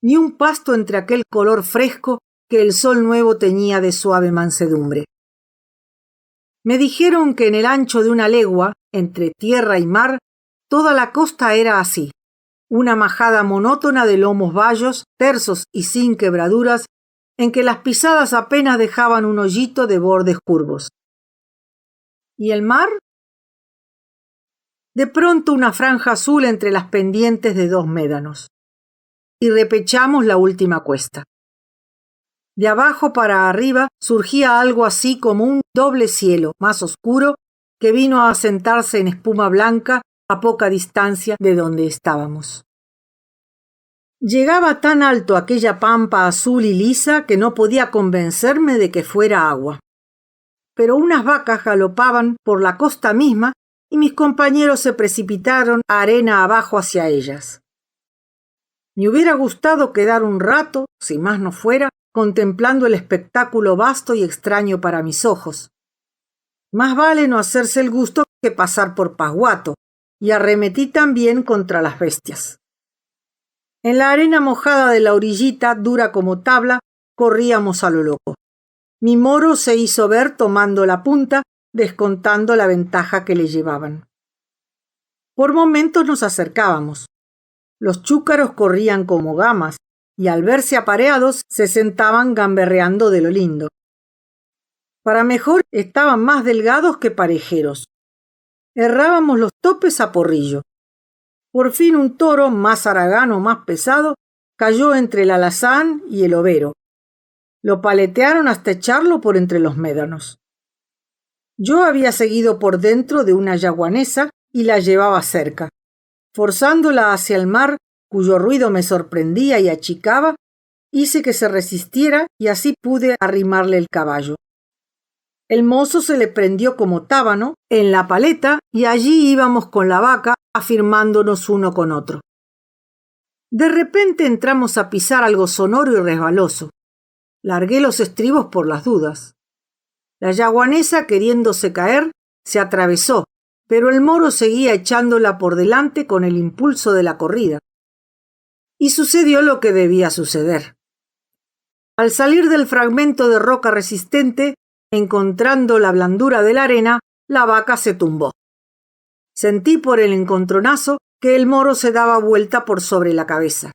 Ni un pasto entre aquel color fresco que el sol nuevo teñía de suave mansedumbre. Me dijeron que en el ancho de una legua, entre tierra y mar, toda la costa era así, una majada monótona de lomos bayos, tersos y sin quebraduras, en que las pisadas apenas dejaban un hoyito de bordes curvos. ¿Y el mar? De pronto una franja azul entre las pendientes de 2 médanos. Y repechamos la última cuesta. De abajo para arriba surgía algo así como un doble cielo más oscuro que vino a sentarse en espuma blanca a poca distancia de donde estábamos. Llegaba tan alto aquella pampa azul y lisa que no podía convencerme de que fuera agua. Pero unas vacas galopaban por la costa misma y mis compañeros se precipitaron arena abajo hacia ellas. Me hubiera gustado quedar un rato, si más no fuera, contemplando el espectáculo vasto y extraño para mis ojos. Más vale no hacerse el gusto que pasar por pasguato, y arremetí también contra las bestias. En la arena mojada de la orillita, dura como tabla, corríamos a lo loco. Mi moro se hizo ver tomando la punta, descontando la ventaja que le llevaban. Por momentos nos acercábamos. Los chúcaros corrían como gamas, y al verse apareados se sentaban gamberreando de lo lindo. Para mejor estaban más delgados que parejeros. Errábamos los topes a porrillo. Por fin un toro, más haragano, más pesado, cayó entre el alazán y el overo. Lo paletearon hasta echarlo por entre los médanos. Yo había seguido por dentro de una yaguanesa y la llevaba cerca. Forzándola hacia el mar, cuyo ruido me sorprendía y achicaba, hice que se resistiera y así pude arrimarle el caballo. El mozo se le prendió como tábano en la paleta y allí íbamos con la vaca afirmándonos uno con otro. De repente entramos a pisar algo sonoro y resbaloso. Largué los estribos por las dudas. La yaguanesa, queriéndose caer, se atravesó, pero el moro seguía echándola por delante con el impulso de la corrida. Y sucedió lo que debía suceder. Al salir del fragmento de roca resistente, encontrando la blandura de la arena, la vaca se tumbó. Sentí por el encontronazo que el moro se daba vuelta por sobre la cabeza.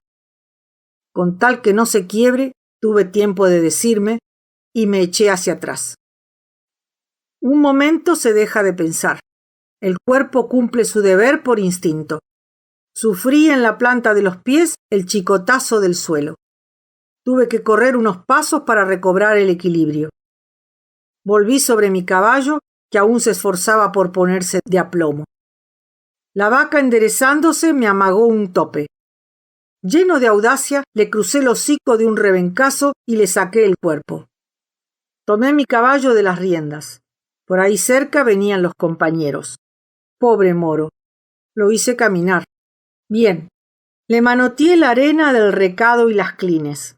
Con tal que no se quiebre, tuve tiempo de decirme y me eché hacia atrás. Un momento se deja de pensar. El cuerpo cumple su deber por instinto. Sufrí en la planta de los pies el chicotazo del suelo. Tuve que correr unos pasos para recobrar el equilibrio. Volví sobre mi caballo, que aún se esforzaba por ponerse de aplomo. La vaca, enderezándose, me amagó un tope. Lleno de audacia, le crucé el hocico de un rebencazo y le saqué el cuerpo. Tomé mi caballo de las riendas. Por ahí cerca venían los compañeros. Pobre moro. Lo hice caminar. Bien. Le manoteé la arena del recado y las clines.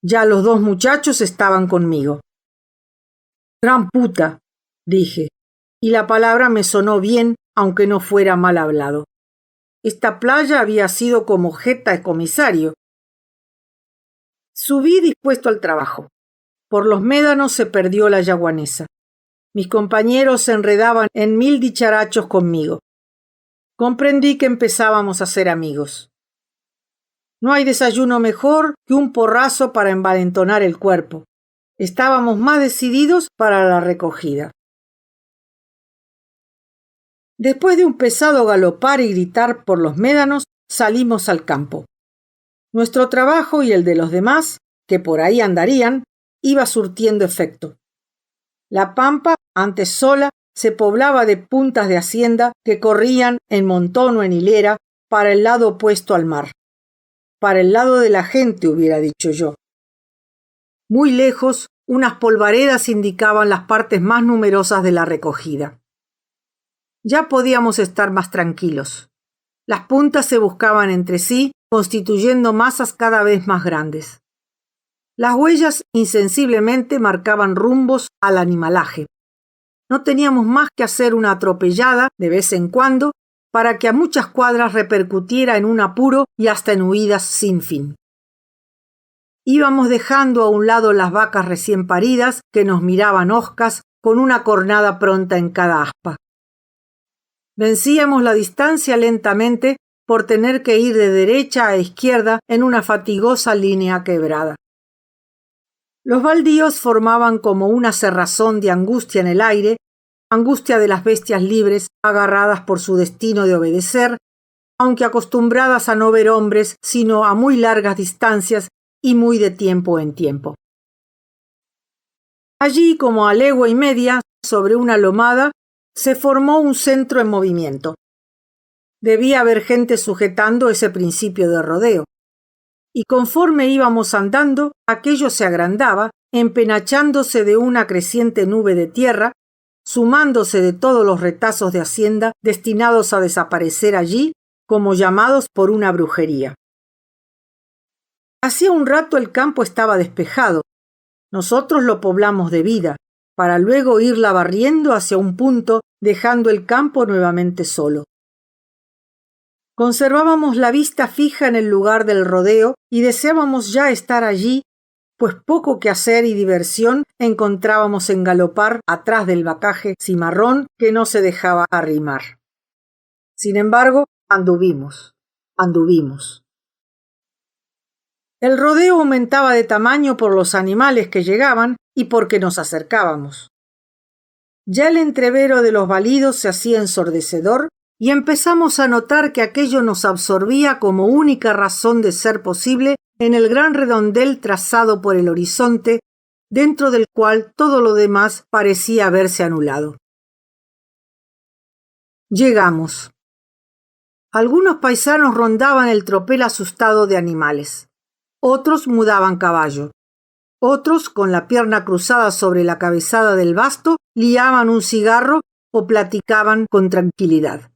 Ya los dos muchachos estaban conmigo. «Gran puta», dije, y la palabra me sonó bien, aunque no fuera mal hablado. Esta playa había sido como jeta de comisario. Subí dispuesto al trabajo. Por los médanos se perdió la yaguanesa. Mis compañeros se enredaban en 1000 dicharachos conmigo. Comprendí que empezábamos a ser amigos. No hay desayuno mejor que un porrazo para envalentonar el cuerpo. Estábamos más decididos para la recogida. Después de un pesado galopar y gritar por los médanos, salimos al campo. Nuestro trabajo y el de los demás, que por ahí andarían, iba surtiendo efecto. La pampa, antes sola, se poblaba de puntas de hacienda que corrían en montón o en hilera para el lado opuesto al mar. Para el lado de la gente, hubiera dicho yo. Muy lejos, unas polvaredas indicaban las partes más numerosas de la recogida. Ya podíamos estar más tranquilos. Las puntas se buscaban entre sí, constituyendo masas cada vez más grandes. Las huellas insensiblemente marcaban rumbos al animalaje. No teníamos más que hacer una atropellada de vez en cuando para que a muchas cuadras repercutiera en un apuro y hasta en huidas sin fin. Íbamos dejando a un lado las vacas recién paridas que nos miraban hoscas con una cornada pronta en cada aspa. Vencíamos la distancia lentamente por tener que ir de derecha a izquierda en una fatigosa línea quebrada. Los baldíos formaban como una cerrazón de angustia en el aire, angustia de las bestias libres agarradas por su destino de obedecer, aunque acostumbradas a no ver hombres sino a muy largas distancias y muy de tiempo en tiempo. Allí, como a legua y media, sobre una lomada, se formó un centro en movimiento. Debía haber gente sujetando ese principio de rodeo. Y conforme íbamos andando, aquello se agrandaba, empenachándose de una creciente nube de tierra, sumándose de todos los retazos de hacienda destinados a desaparecer allí, como llamados por una brujería. Hacía un rato el campo estaba despejado. Nosotros lo poblamos de vida, para luego irla barriendo hacia un punto, dejando el campo nuevamente solo. Conservábamos la vista fija en el lugar del rodeo y deseábamos ya estar allí, pues poco que hacer y diversión encontrábamos en galopar atrás del vacaje cimarrón que no se dejaba arrimar. Sin embargo, anduvimos. El rodeo aumentaba de tamaño por los animales que llegaban y porque nos acercábamos. Ya el entrevero de los balidos se hacía ensordecedor y empezamos a notar que aquello nos absorbía como única razón de ser posible en el gran redondel trazado por el horizonte, dentro del cual todo lo demás parecía haberse anulado. Llegamos. Algunos paisanos rondaban el tropel asustado de animales. Otros mudaban caballo. Otros, con la pierna cruzada sobre la cabezada del basto, liaban un cigarro o platicaban con tranquilidad.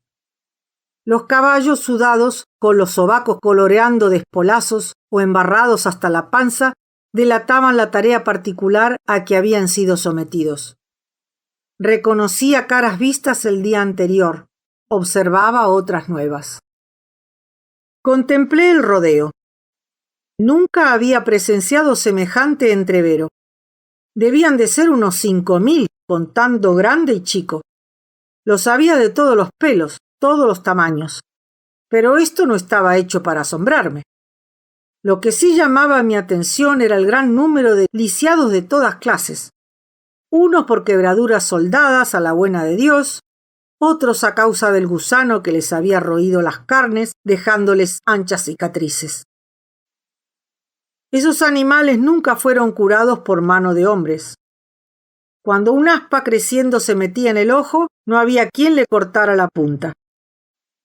Los caballos sudados, con los sobacos coloreando de espolazos o embarrados hasta la panza, delataban la tarea particular a que habían sido sometidos. Reconocía caras vistas el día anterior, observaba otras nuevas. Contemplé el rodeo. Nunca había presenciado semejante entrevero. Debían de ser unos 5.000, contando grande y chico. Los había de todos los pelos, todos los tamaños. Pero esto no estaba hecho para asombrarme. Lo que sí llamaba mi atención era el gran número de lisiados de todas clases. Unos por quebraduras soldadas a la buena de Dios, otros a causa del gusano que les había roído las carnes, dejándoles anchas cicatrices. Esos animales nunca fueron curados por mano de hombres. Cuando un aspa creciendo se metía en el ojo, no había quien le cortara la punta.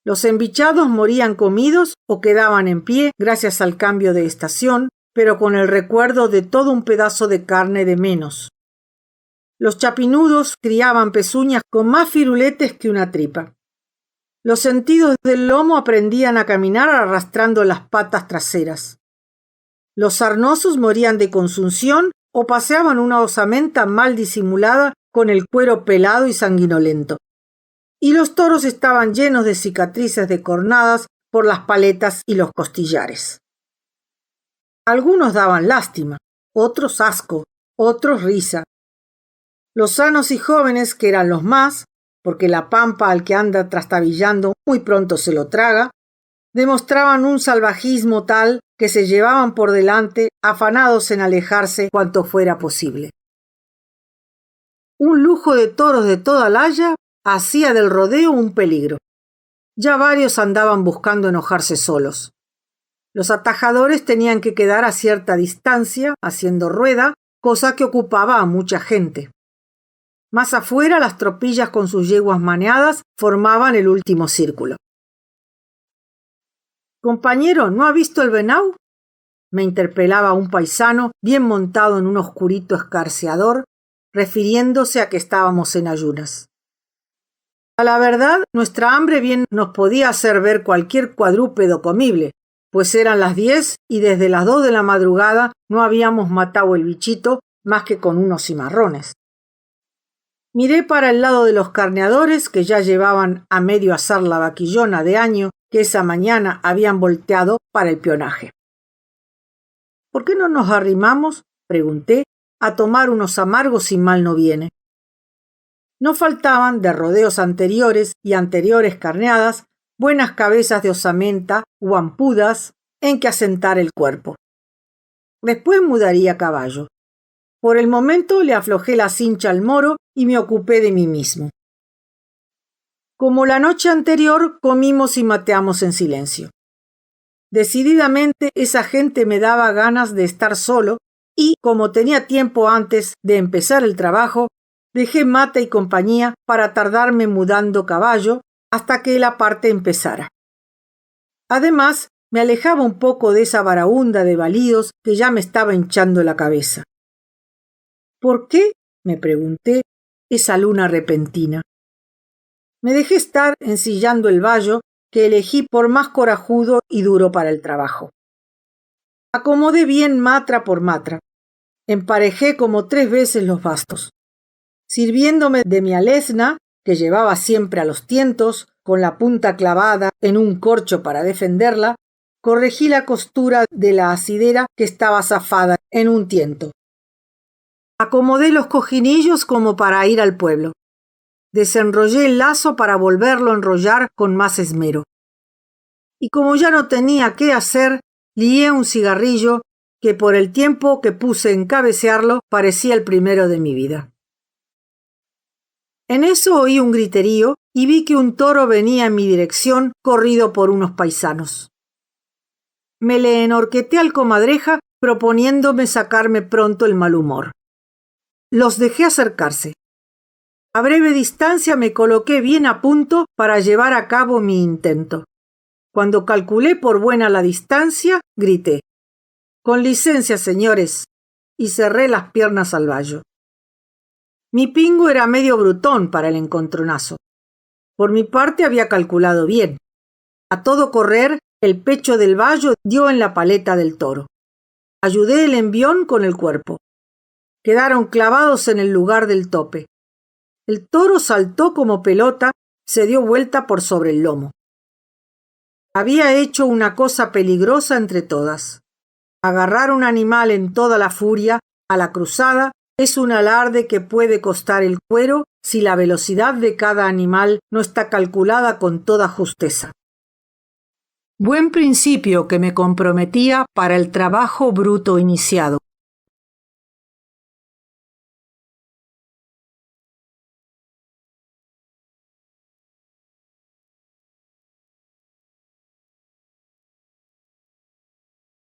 Los embichados morían comidos o quedaban en pie gracias al cambio de estación, pero con el recuerdo de todo un pedazo de carne de menos. Los chapinudos criaban pezuñas con más firuletes que una tripa. Los sentidos del lomo aprendían a caminar arrastrando las patas traseras. Los sarnosos morían de consunción o paseaban una osamenta mal disimulada con el cuero pelado y sanguinolento. Y los toros estaban llenos de cicatrices de cornadas por las paletas y los costillares. Algunos daban lástima, otros asco, otros risa. Los sanos y jóvenes, que eran los más, porque la pampa al que anda trastabillando muy pronto se lo traga, demostraban un salvajismo tal que se llevaban por delante, afanados en alejarse cuanto fuera posible. Un lujo de toros de toda laya hacía del rodeo un peligro. Ya varios andaban buscando enojarse solos. Los atajadores tenían que quedar a cierta distancia, haciendo rueda, cosa que ocupaba a mucha gente. Más afuera, las tropillas con sus yeguas maneadas formaban el último círculo. «Compañero, ¿no ha visto el venau?», me interpelaba un paisano bien montado en un oscurito escarceador, refiriéndose a que estábamos en ayunas. A la verdad, nuestra hambre bien nos podía hacer ver cualquier cuadrúpedo comible, pues eran las 10 y desde las 2 de la madrugada no habíamos matado el bichito más que con unos cimarrones. Miré para el lado de los carneadores que ya llevaban a medio asar la vaquillona de año que esa mañana habían volteado para el pionaje. «¿Por qué no nos arrimamos?», pregunté, «a tomar unos amargos si mal no viene?». No faltaban, de rodeos anteriores y anteriores carneadas, buenas cabezas de osamenta o ampudas en que asentar el cuerpo. Después mudaría caballo. Por el momento le aflojé la cincha al moro y me ocupé de mí mismo. Como la noche anterior, comimos y mateamos en silencio. Decididamente esa gente me daba ganas de estar solo y, como tenía tiempo antes de empezar el trabajo, dejé mate y compañía para tardarme mudando caballo hasta que la parte empezara. Además, me alejaba un poco de esa baraúnda de balidos que ya me estaba hinchando la cabeza. ¿Por qué?, me pregunté, esa luna repentina. Me dejé estar ensillando el vallo que elegí por más corajudo y duro para el trabajo. Acomodé bien matra por matra. Emparejé como 3 veces los bastos. Sirviéndome de mi alezna, que llevaba siempre a los tientos, con la punta clavada en un corcho para defenderla, corregí la costura de la asidera que estaba zafada en un tiento. Acomodé los cojinillos como para ir al pueblo. Desenrollé el lazo para volverlo a enrollar con más esmero. Y como ya no tenía qué hacer, lié un cigarrillo que por el tiempo que puse en cabecearlo parecía el primero de mi vida. En eso oí un griterío y vi que un toro venía en mi dirección corrido por unos paisanos. Me le enhorqueté al comadreja proponiéndome sacarme pronto el mal humor. Los dejé acercarse. A breve distancia me coloqué bien a punto para llevar a cabo mi intento. Cuando calculé por buena la distancia, grité: «Con licencia, señores», y cerré las piernas al vallo. Mi pingo era medio brutón para el encontronazo. Por mi parte había calculado bien. A todo correr, el pecho del vallo dio en la paleta del toro. Ayudé el envión con el cuerpo. Quedaron clavados en el lugar del tope. El toro saltó como pelota, se dio vuelta por sobre el lomo. Había hecho una cosa peligrosa entre todas. Agarrar un animal en toda la furia, a la cruzada, es un alarde que puede costar el cuero si la velocidad de cada animal no está calculada con toda justeza. Buen principio que me comprometía para el trabajo bruto iniciado.